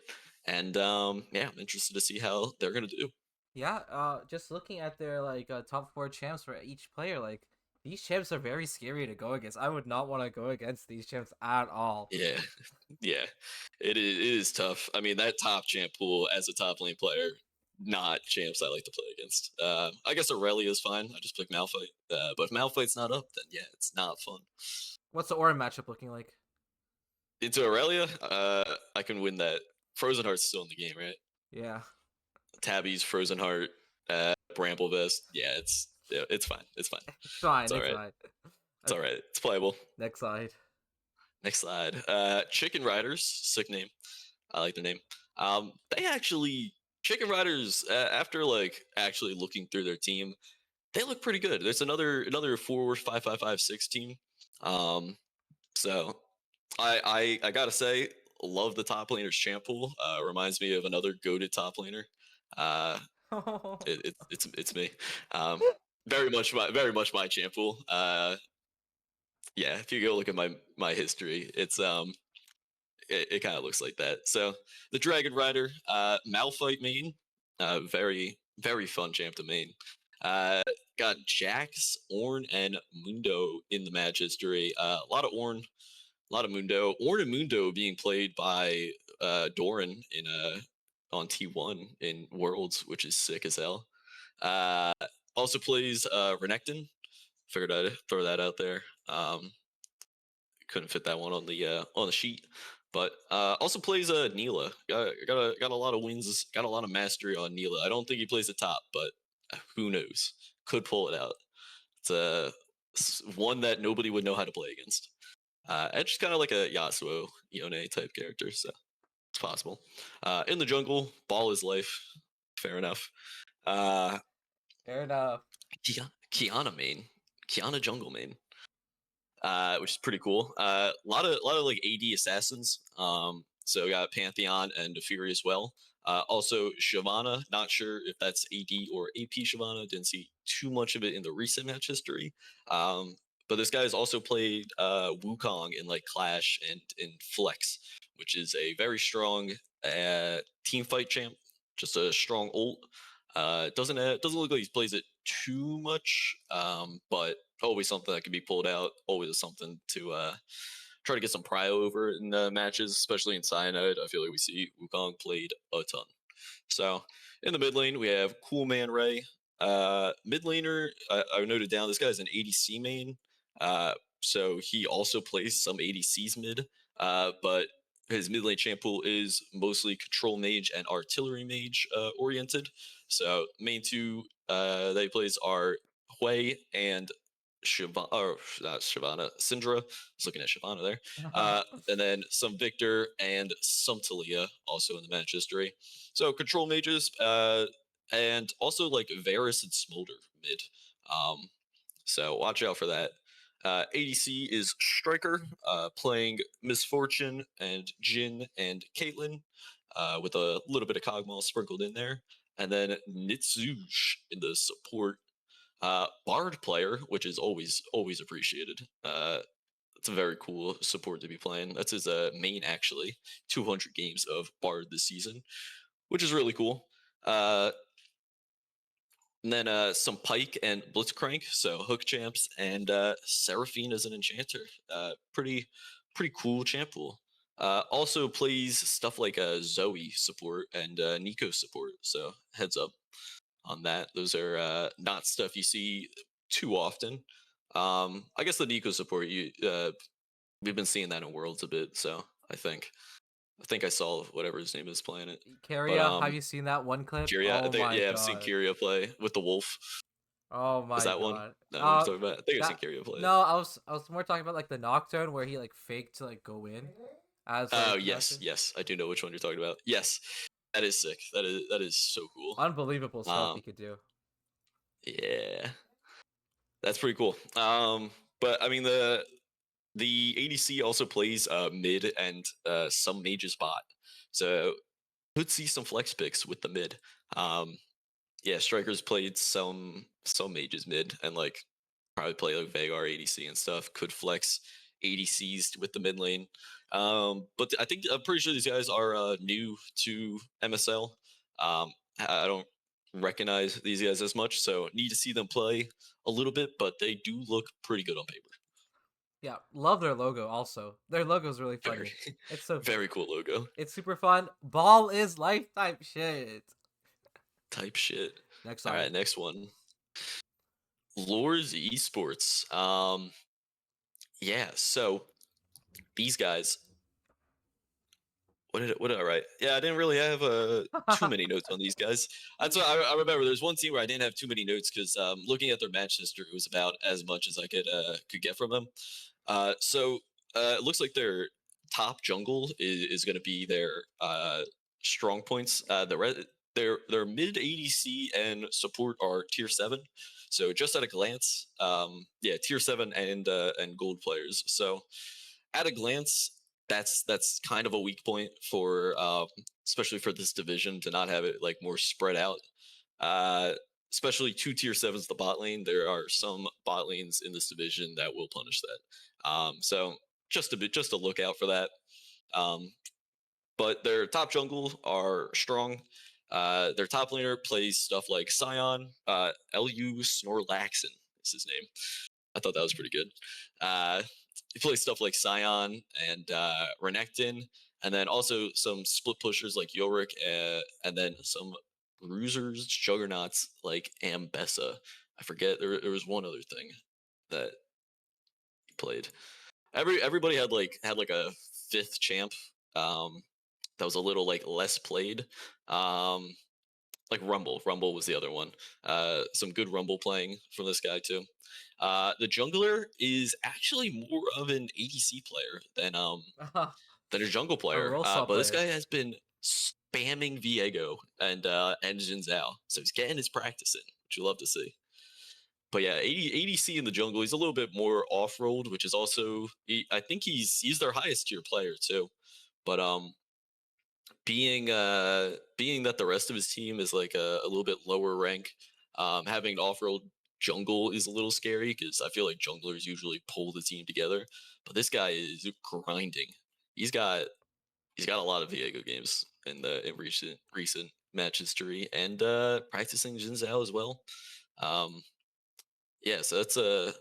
And yeah, I'm interested to see how they're gonna do. Yeah, just looking at their like top four champs for each player, like these champs are very scary to go against. I would not want to go against these champs at all. Yeah, yeah, it is tough. I mean, that top champ pool as a top lane player, not champs I like to play against. I guess Aurelia is fine. I just pick Malphite. But if Malphite's not up, then yeah, it's not fun. What's the Aura matchup looking like? Into Aurelia, I can win that. Frozen Heart's still in the game, right? Yeah. Tabby's Frozen Heart, Bramble Vest. Yeah, it's fine. It's fine. It's fine, It's all it's right. fine. It's all right. It's playable. Next slide. Next slide. Chicken Riders, sick name. I like the name. They actually Chicken Riders, after like actually looking through their team, they look pretty good. There's another 4-5-5-5-6 team. So I gotta say, love the top laner's champ pool. Reminds me of another goated top laner. Uh, it's me. Very much my champ pool. Yeah, if you go look at my history, it kind of looks like that. So the Dragon Rider, Malphite main, very fun champ to main. Got Jax, Ornn, and Mundo in the match history. A lot of Ornn, a lot of Mundo. Ornn and Mundo being played by Doran in on T1 in Worlds, which is sick as hell. Also plays Renekton. Figured I'd throw that out there. Couldn't fit that one on the sheet, but also plays Neela. Got a lot of wins. Got a lot of mastery on Neela. I don't think he plays the top, but who knows? Could pull it out. It's one that nobody would know how to play against. And just kind of like a Yasuo Yone type character, so it's possible. In the jungle, ball is life. Fair enough. Fair enough. Kiana main, Kiana jungle main, which is pretty cool. A lot of like AD assassins. So we got Pantheon and Fury as well. Also Shyvana, not sure if that's AD or AP Shyvana. Didn't see too much of it in the recent match history. But this guy's also played Wukong in like Clash and in Flex, which is a very strong team fight champ. Just a strong ult. Doesn't look like he plays it too much, but always something that can be pulled out. Always something to try to get some prio over in matches, especially in Cyanide. I feel like we see Wukong played a ton. So in the mid lane, we have Cool Man Ray. Mid laner, I noted down this guy's an ADC main. So he also plays some ADCs mid, but his mid lane champ pool is mostly control mage and artillery mage oriented. So main two that he plays are Hui and Shyvana, or not Shyvana, Syndra. I was looking at Shyvana there. And then some Victor and some Talia also in the match history. So control mages, and also like Varus and Smolder mid. So watch out for that. ADC is Striker, playing Misfortune and Jin and Caitlyn, with a little bit of Kog'Maw sprinkled in there. And then Nitsuj in the support. Bard player, which is always appreciated. It's a very cool support to be playing. That's his main, actually. 200 games of Bard this season, which is really cool. And then some Pike and Blitzcrank, so hook champs, and Seraphine as an enchanter. Pretty cool champ pool. Also plays stuff like Zoe support and Nico support, so heads up on that. Those are not stuff you see too often. I guess the Nico support, we've been seeing that in Worlds a bit, so I think I saw whatever his name is playing it. Kyria, have you seen that one clip? Kyria, Oh my I've seen god. Kyria play with the wolf. Oh Was my that one? god. No, what are you talking about? I think I've seen That Carrier play it. no, I was more talking about like the Nocturne where he like faked to like go in as Oh like yes, Nocturne. yes, I do know which one you're talking about. Yes, that is sick. That is so cool. Unbelievable stuff he Um, could do. yeah, that's pretty cool. But I mean the ADC also plays mid and some mages bot, so could see some flex picks with the mid. Um, yeah, strikers played some mages mid and like probably play like Vagar ADC and stuff. Could flex ADCs with the mid lane. But I think I'm pretty sure these guys are new to MSL. I don't recognize these guys as much, so need to see them play a little bit. But they do look pretty good on paper. Yeah, love their logo also. Their logo is really Very, funny. It's so very cool logo. it's super fun. Ball is life type shit. Type shit. Next All on. right, next one. Lures Esports. Yeah. So these guys. What did I write? Yeah, I didn't really have too many notes on these guys. That's what I remember. There's one team where I didn't have too many notes because looking at their match history was about as much as I could get from them. So it looks like their top jungle is going to be their strong points. Their mid ADC and support are tier 7. So just at a glance, yeah, tier 7 and gold players. So at a glance, that's kind of a weak point for especially for this division to not have it like more spread out. Uh, Especially 2 tier 7s the bot lane. There are some bot lanes in this division that will punish that. So just a look out for that. Um, but their top jungle are strong. Their top laner plays stuff like Scion, Lu Snorlaxon is his name. I thought that was pretty good. He plays stuff like Scion and Renekton, and then also some split pushers like Yorick, and then some bruisers, juggernauts like Ambessa. I forget there was one other thing that he played. Everybody had like a fifth champ. That was a little like less played. Um, like Rumble. Rumble was the other one. Some good Rumble playing from this guy too. The jungler is actually more of an ADC player than a jungle A player. role swap But this player. guy has been spamming Viego and Jin Zhao, so he's getting his practice in, which you love to see. But yeah, ADC in the jungle, he's a little bit more off-rolled, which is also I think he's their highest tier player too. But being that the rest of his team is like a little bit lower rank, having an off-road jungle is a little scary because I feel like junglers usually pull the team together, but this guy is grinding. He's got he's got a lot of Viego games in recent match history and practicing Jin Zhao as well. Um, yeah, so that's a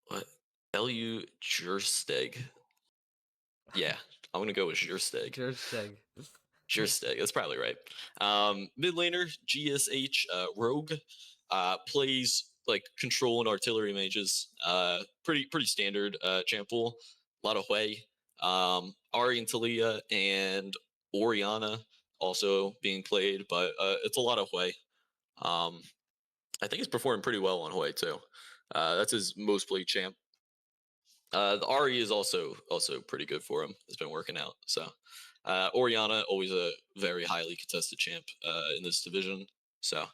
what Lu Jursteg. Yeah, I'm gonna go with Jursteg. Jersteg. Jursteg, that's probably right. Mid laner, GSH, Rogue, plays like control and artillery mages. Pretty standard champ pool. A lot of Hui. Ari and Talia and Oriana also being played, but it's a lot of Hui. Um, I think he's performing pretty well on Hui too. That's his most played champ. The Ari is also pretty good for him. It's been working out. So Oriana, always a very highly contested champ in this division. So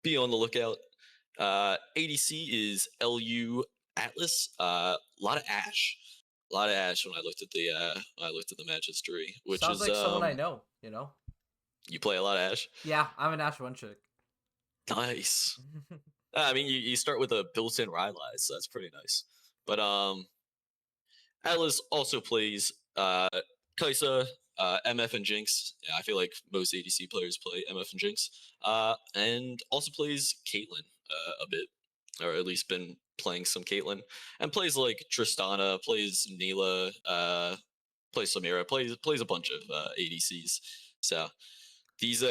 be on the lookout. ADC is LU Atlas. A lot of Ash. A lot of Ash when I looked at the match history, which Sounds is like someone I know, you know? you play a lot of Ash. Yeah, I'm an Ash one chick. Nice. I mean, you start with a built-in Rylai, so that's pretty nice. But Atlas also plays Kaisa, MF, and Jinx. Yeah, I feel like most ADC players play MF and Jinx. And also plays Caitlyn a bit, or at least been playing some Caitlyn. And plays like Tristana, plays Neela, plays Samira, plays a bunch of ADCs. So these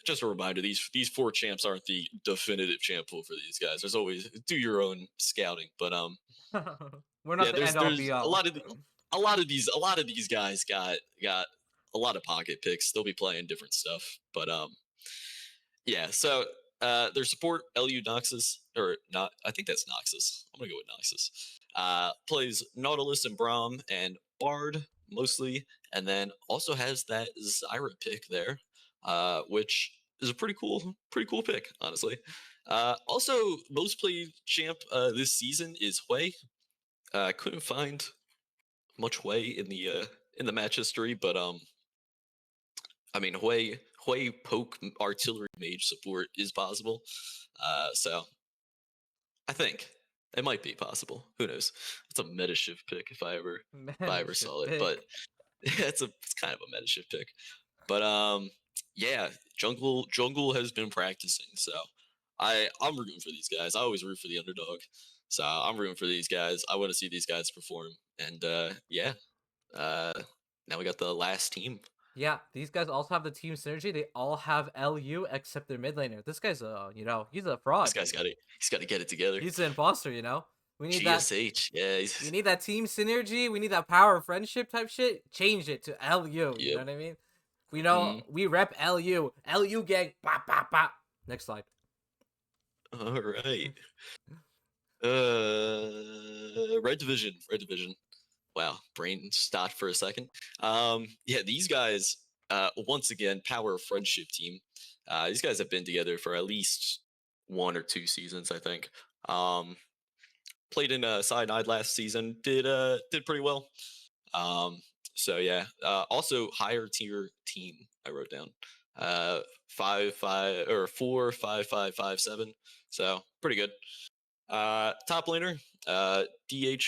just a reminder, these 4 champs aren't the definitive champ pool for these guys. There's always do your own scouting, but We're not yeah, the end all be there's all. a lot of these guys got a lot of pocket picks. They'll be playing different stuff, but yeah. So their support LU Noxus or not. I think that's Noxus. I'm gonna go with Noxus. Plays Nautilus and Braum and Bard mostly, and then also has that Zyra pick there, which is a pretty cool pick, honestly. Also, most played champ this season is Hui. I couldn't find much Hui in the match history, but I mean Hui poke artillery mage support is possible. So I think it might be possible. Who knows? It's a meta shift pick if I Man, ever shit saw it, but pick. it's kind of a meta shift pick. But yeah, jungle has been practicing, so I'm rooting for these guys. I always root for the underdog, so I'm rooting for these guys. I want to see these guys perform, and yeah, uh, now we got the last team. Yeah, these guys also have the team synergy. They all have LU except their mid laner. This guy's he's a This fraud. guy's got it. He's got to get it together. He's an imposter, you know? We need that GSH, yeah. we need that team synergy. We need that power of friendship type shit. Change it to LU, you know Yep. what I mean? We know we rep LU. LU gang. Bop, bop, bop. Next slide. All right. Red division. Red division. Wow, brain stopped for a second. Yeah, these guys, once again, power friendship team. These guys have been together for at least 1 or 2 seasons, I think. Played in Cyanide last season, did pretty well. So yeah, also higher tier team I wrote down. 5 5 or 4 5 5 5 7. So pretty good. Top laner, DH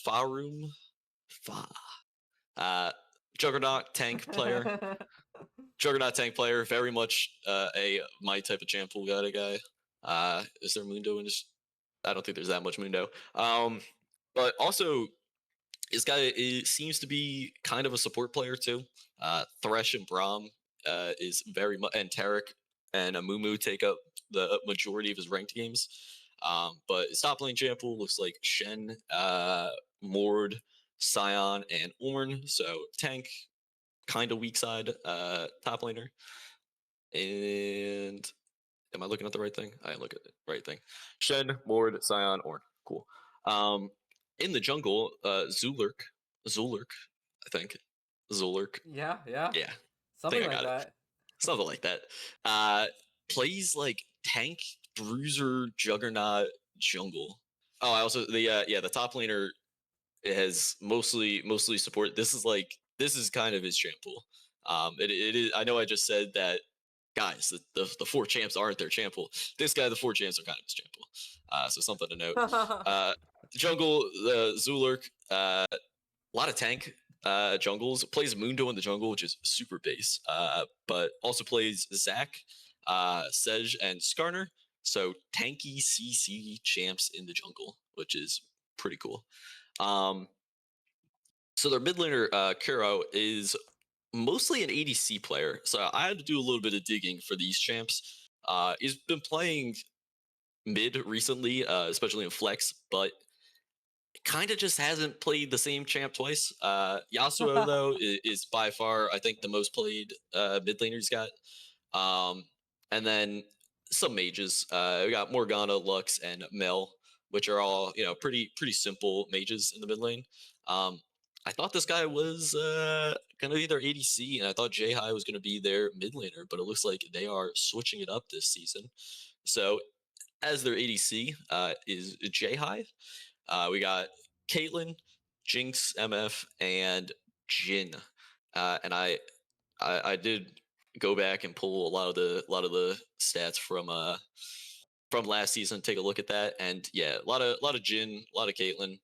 Farum. Uh, Juggernaut tank player. Juggernaut tank player. Very much a my type of champ pool guy. Is there Mundo in this? I don't think there's that much Mundo. But also this guy seems to be kind of a support player too. Thresh and Braum is very much, and Tarek and Amumu take up the majority of his ranked games. But his top lane champ pool looks like Shen, Mord, Scion, and Ornn. So tank, kind of weak side top laner. And am I looking at the right thing? I look at the right thing. Shen, Mord, Scion, Ornn. Cool. In the jungle, Zulurk, I think. Zulurk. Yeah, yeah. Yeah, I Something think I like got it. that. Something like that. Plays like tank, bruiser, juggernaut, jungle. Oh, I also the top laner has mostly support. This is kind of his champ pool. It is. I know I just said that, guys. The 4 champs aren't their champ pool. This guy, the 4 champs are kind of his champ pool. So something to note. Jungle, Zulurk, a lot of tank jungles. Plays Mundo in the jungle, which is super base. But also plays Zac, Sej, and Skarner. So tanky CC champs in the jungle, which is pretty cool. So their mid laner, Kuro, is mostly an ADC player. So I had to do a little bit of digging for these champs. He's been playing mid recently, especially in flex, but kind of just hasn't played the same champ twice. Yasuo though is by far, I think, the most played mid laner he's got. And then some mages. We got Morgana, Lux, and Mel, which are all pretty simple mages in the mid lane. I thought this guy was gonna be their ADC, and I thought Jai was gonna be their mid laner, but it looks like they are switching it up this season. So as their ADC is Jai. We got Caitlyn, Jinx, MF, and Jin. And I did go back and pull a lot of the stats from last season. Take a look at that, and yeah, a lot of Jin, a lot of Caitlyn.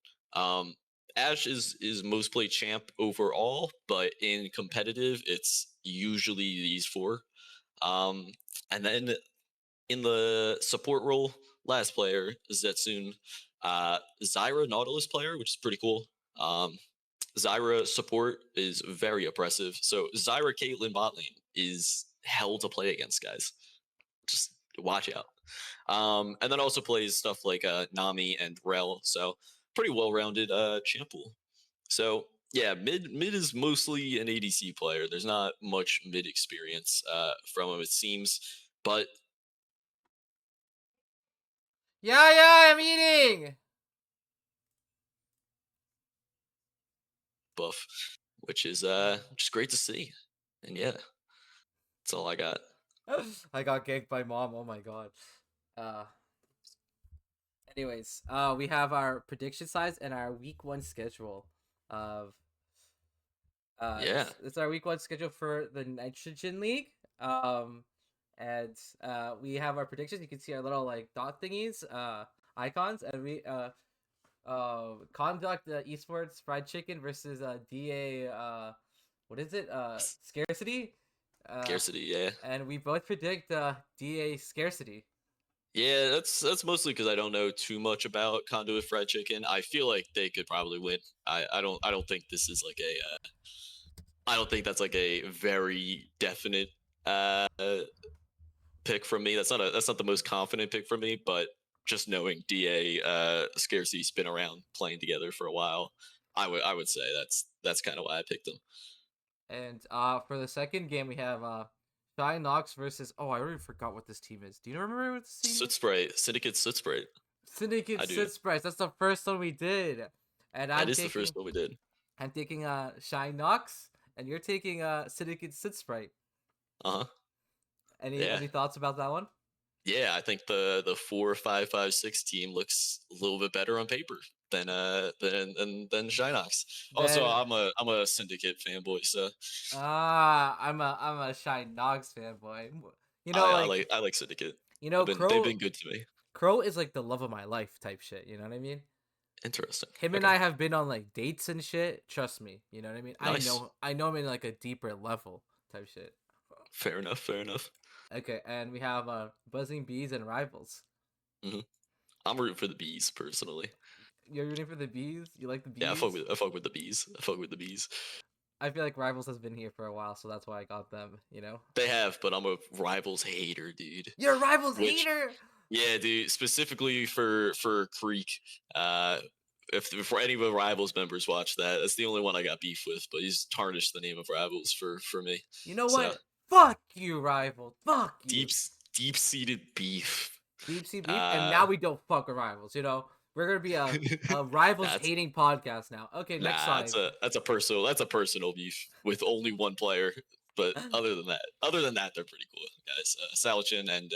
Ashe is most played champ overall, but in competitive, it's usually these 4. And then in the support role, last player Zetsune, Zyra Nautilus player, which is pretty cool. Zyra support is very oppressive. So Zyra Caitlyn bot lane is hell to play against, guys. Just watch out. And then also plays stuff like Nami and Rel. So pretty well-rounded champ pool. So yeah, mid is mostly an ADC player. There's not much mid experience from him, it seems. But Yeah, I'm eating. Buff, which is just great to see. And yeah, that's all I got. I got ganked by mom. Oh my god. Uh. Anyways, we have our prediction size and our week 1 schedule of Yeah, it's our week 1 schedule for the Nitrogen League. And we have our predictions. You can see our little like dot thingies, icons, and we conduct esports fried chicken versus DA what is it? Scarcity. scarcity. Yeah, And we both predict DA scarcity. yeah. That's mostly because I don't know too much about Conduit Fried Chicken. I feel like they could probably win. I don't think this is like a. I don't think that's like a very definite uh pick from me. That's not the most confident pick from me, but just knowing DA Scarcity's been around playing together for a while, I would say that's kind of why I picked them. And for the second game we have Shy Knox versus I already forgot what this team is. Do you remember what this team Soot is? Spray, Syndicate Soot Spray. Syndicate I do. Sit Sprites. That's the first one we did. And That is the first one we did. I'm taking Shy Knox, and you're taking Syndicate Sit Sprite. Uh huh. Yeah. Any thoughts about that one? Yeah, I think the 4-5-5-6 team looks a little bit better on paper than Shinox. Also, Then I'm a Syndicate fanboy, so I'm a Shy Knox fanboy. You know, like I like Syndicate. They've Crow been good to me. Crow is like the love of my life type shit. You know what I mean? Interesting. Him and Okay. I have been on like dates and shit. Trust me, you know what I mean. Nice. I know him in like a deeper level type shit. Fair enough. Fair enough. Okay, and we have buzzing bees and rivals. Hmm. I'm rooting for the bees personally. You're rooting for the bees. You like the Yeah, bees. I fuck with the bees. I fuck with the bees. I feel like rivals has been here for a while, so that's why I got them. You know. They have, but I'm a rivals hater, dude. You're a rivals Which hater. Yeah, dude. Specifically for Creek. If any of the Rivals members watch that, that's the only one I got beef with. But he's tarnished the name of Rivals for me. You know So what? Fuck you, rival. Fuck you. deep seated beef. Deep sea beef, and now we don't fuck with rivals. You know, we're gonna be a rivals that's hating podcast now. Okay, next nah. slide. That's a personal beef with only one player. But other than that, they're pretty cool guys. Salichin and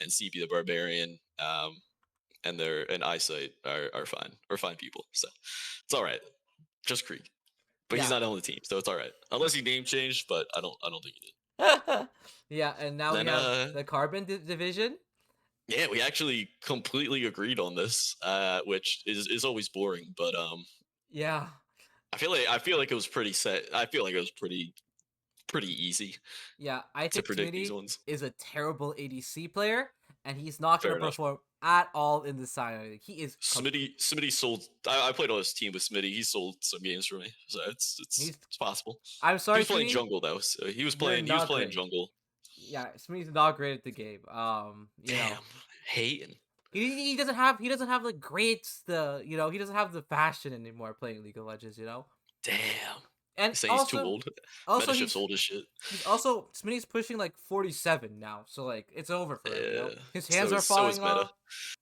CP the Barbarian. And Eyesight are fine. We're fine people. So it's all right. Just Creek. But he's Yeah. not on the team, so it's all right. Unless he name changed, but I don't think he did. Yeah, and now Then we have the carbon division. yeah, we actually completely agreed on this, which is always boring, but Yeah. I feel like it was pretty set. I feel like it was pretty easy Yeah, I to think predict these Smitty ones. is a terrible ADC player, and he's not going Fair to enough. perform at all in the Cyanide League. He is. Smitty sold. I played on his team with Smitty. He sold some games for me, so it's possible. I'm He sorry, was playing Smitty. jungle though, so he was You're playing not great. jungle. Yeah, Smitty's not great at the game. You Damn, know, hating. he doesn't have like great he doesn't have the fashion anymore playing League of Legends. You know, Damn. and You say he's too old. also MetaShift's old as shit. he's also Smitty's pushing like 47 now, so like it's over for him. You know, Yeah. his hands are So is falling Meta. off.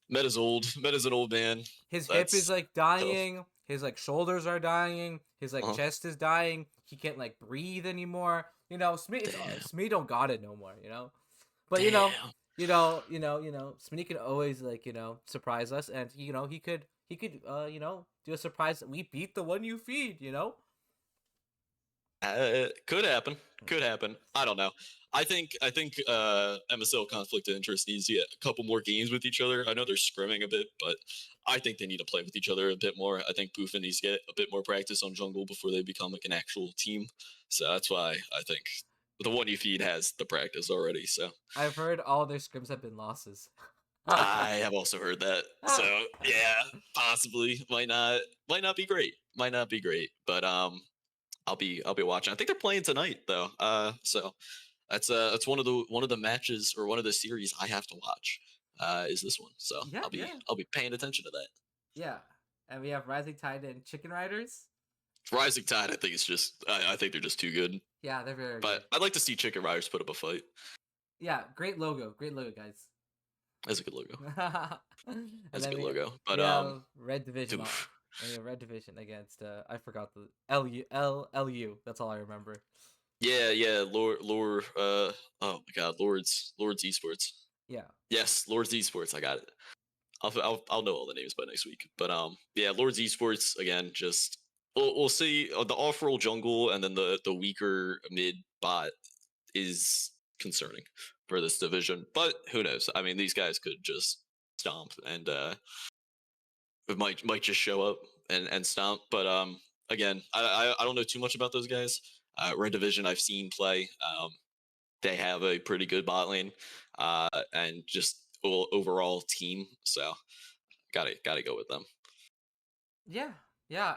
Meta's old. Meta's an old man. His hip is That's like tough. dying. His like shoulders are dying. His like chest is dying. He can't like breathe anymore. You know, Smitty don't got it no more. You know, but Damn. Smitty can always like surprise us, and he could do a surprise. We beat the one you feed. You know. Could happen. Could happen. I don't know. I think MSL conflict of interest needs to get a couple more games with each other. I know they're scrimming a bit, but I think they need to play with each other a bit more. I think Poofin needs to get a bit more practice on jungle before they become like an actual team. So that's why I think the one you feed has the practice already. So I've heard all their scrims have been losses. I have also heard that. So yeah, possibly might not be great. Might not be great. But I'll be watching. I think they're playing tonight though. So that's one of the matches or one of the series I have to watch. Is this one? So Yeah, I'll be paying attention to that. Yeah, and we have Rising Tide and Chicken Riders. Rising Tide, I think it's just I think they're just too good. Yeah, they're very But good. I'd like to see Chicken Riders put up a fight. Yeah, great logo, guys. That's a good logo. And That's a then good logo. But we have Red Division. oof. And we have Red Division against I forgot the LU. That's all I remember. Yeah. Lord. Oh my God. Lords Esports. Yeah. Yes, Lords Esports. I got it. I'll know all the names by next week. But yeah, Lords Esports again. Just we'll see. The off roll jungle and then the weaker mid bot is concerning for this division. But who knows? I mean, these guys could just stomp and it might just show up and stomp. But again, I don't know too much about those guys. Red Division I've seen play. They have a pretty good bot lane, and just overall team. So gotta go with them. Yeah,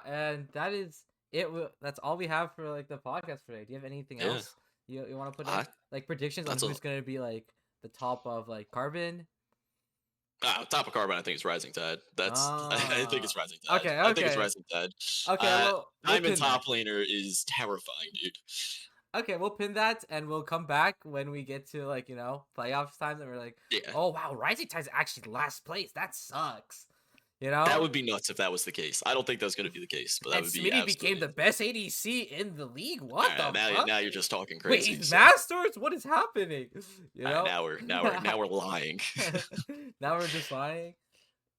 and that is it. That's all we have for like the podcast today. Do you have anything Yeah, else you want to put in? Like predictions on that's a who's gonna be like the top of like Carbon? top of Carbon. I think it's Rising Tide. That's I think it's Rising Tide. Okay, I think it's okay. Rising Tide. Okay, well, we'll Diamond pin top that. laner is terrifying, dude. Okay, we'll pin that, and we'll come back when we get to like playoffs time, and we're like, Yeah, oh wow, Rising Tide's actually last place. That sucks. that would be nuts if that was the case. I don't think that's going to be the case, but that And would be Smitty became absolutely. the best ADC in the league. What the Now, fuck? now you're just talking Wait, crazy. he's So. Masters? What is happening? Now we're lying. Now we're just lying.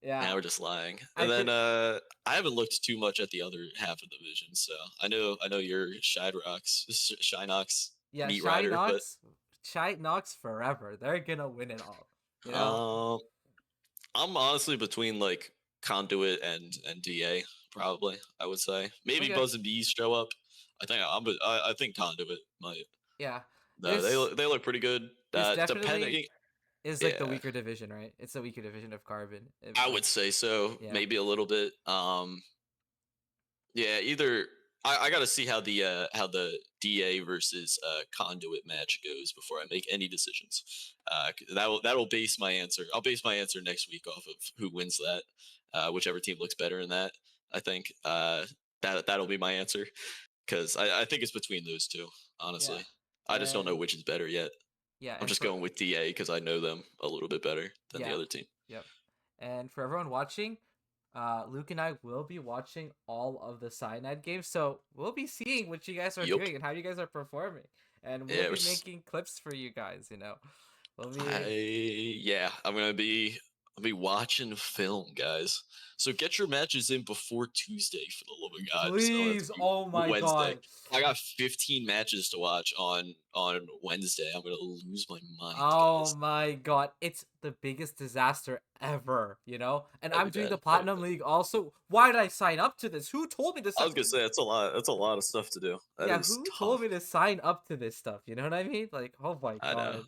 Yeah. Now we're just lying. And then I haven't looked too much at the other half of the division, so I know you're Shynox Yeah, meat rider, but Shy Knox forever. They're gonna win it all. You know? I'm honestly between like Conduit and DA probably. I would say maybe Okay. Buzz and Bees show up. I think Conduit might. Yeah. No, they look pretty good. This Depending, definitely is like the yeah, weaker division, right? It's the weaker division of Carbon. I would say so. Yeah. Maybe a little bit. Yeah, either I gotta see how the DA versus Conduit match goes before I make any decisions. That'll base my answer. I'll base my answer next week off of who wins that. Whichever team looks better in that. I think that'll be my answer because I think it's between those two. Honestly, Yeah. I just don't know which is better yet. Yeah. I'm just going with DA because I know them a little bit better than the other team. Yep. And for everyone watching, Luke and I will be watching all of the Cyanide games, so we'll be seeing what you guys are doing and how you guys are performing, and we'll be making clips for you guys. We'll be. I'm gonna be watching film, guys. So get your matches in before Tuesday for the love of God. Please, oh my God. I got 15 matches to watch on Wednesday. I'm gonna lose my mind. Oh guys. my God, it's the biggest disaster ever, And I'm doing the bad. Platinum League also. Why did I sign up to this? Who told me to sign? I was gonna say that's a lot. That's a lot of stuff to do. Who told me to sign up to this stuff? You know what I mean? Like, oh my God. I know.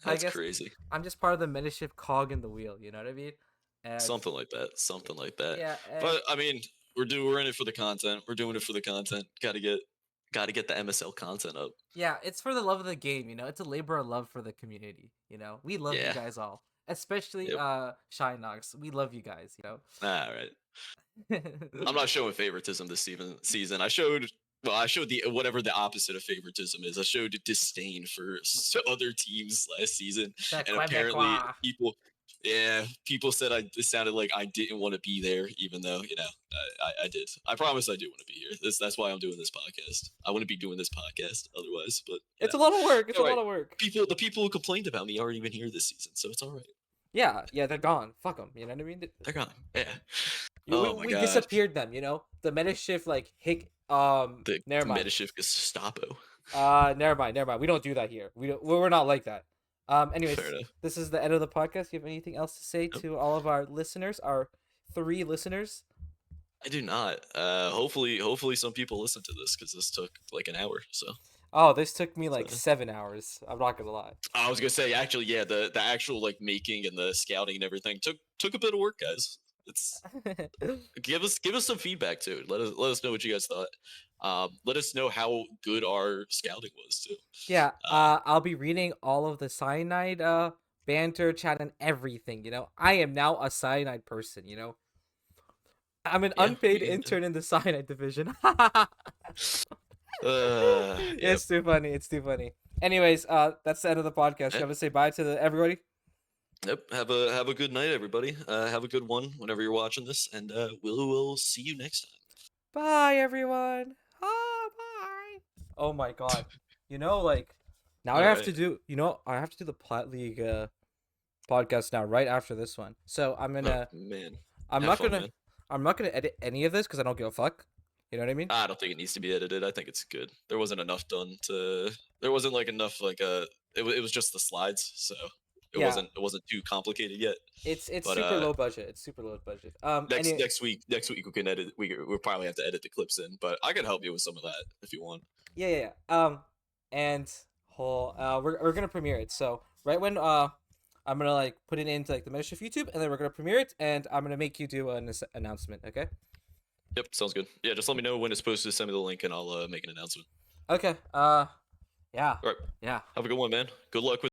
That's crazy. I'm just part of the MetaShift cog in the wheel. You know what I mean? Something like that. Yeah. But I mean, we're in it for the content. We're doing it for the content. Got to get the MSL content up. Yeah, it's for the love of the game. It's a labor of love for the community. We love you guys all, especially Shy Knox. We love you guys. All right. I'm not showing favoritism this season. I showed the whatever the opposite of favoritism is. I showed disdain for other teams last season, and apparently people said it sounded like I didn't want to be there, even though I did. I promise I do want to be here. That's why I'm doing this podcast. I wouldn't be doing this podcast otherwise. But it's a lot of work. It's a lot of work. The people who complained about me aren't even here this season, so it's all right. Yeah, they're gone. Fuck them. You know what I mean? They're gone. Yeah. We disappeared them. The MetaShift never mind. MetaShift Gestapo. Never mind. We don't do that here. We're not like that. Anyways, this is the end of the podcast. You have anything else to say to all of our listeners, our 3 listeners? I do not. Hopefully some people listen to this because this took like an hour. So. Oh, this took me like 7 hours. I'm not gonna lie. I was gonna say actually, yeah, the actual like making and the scouting and everything took a bit of work, guys. It's give us some feedback too. Let us know what you guys thought. Let us know how good our scouting was too. Yeah, I'll be reading all of the Cyanide banter, chat, and everything. I am now a Cyanide person. I'm an unpaid intern in the Cyanide division. It's too funny. Anyways, that's the end of the podcast. You want to say bye to everybody? Yep. Have a good night, everybody. Have a good one whenever you're watching this, and we'll see you next time. Bye, everyone. Ah, bye. Oh my god. Like now I All have right. to do. I have to do the Plat League podcast now, right after this one. So Oh man. I'm Have not fun, gonna, man. I'm not gonna edit any of this because I don't give a fuck. You know what I mean? I don't think it needs to be edited. I think it's good. There wasn't enough done to. There wasn't like enough like It was just the slides, so Yeah. it wasn't too complicated yet. It's But super low budget. It's super low budget. next week we can edit. We'll probably have to edit the clips in, but I can help you with some of that if you want. Yeah. And we're gonna premiere it. So right when I'm gonna like put it into like the MetaShift YouTube, and then we're gonna premiere it, and I'm gonna make you do an announcement. Okay. Yep, sounds good. Yeah, just let me know when it's posted. Send me the link, and I'll make an announcement. Okay. Yeah. All right. Yeah. Have a good one, man. Good luck with.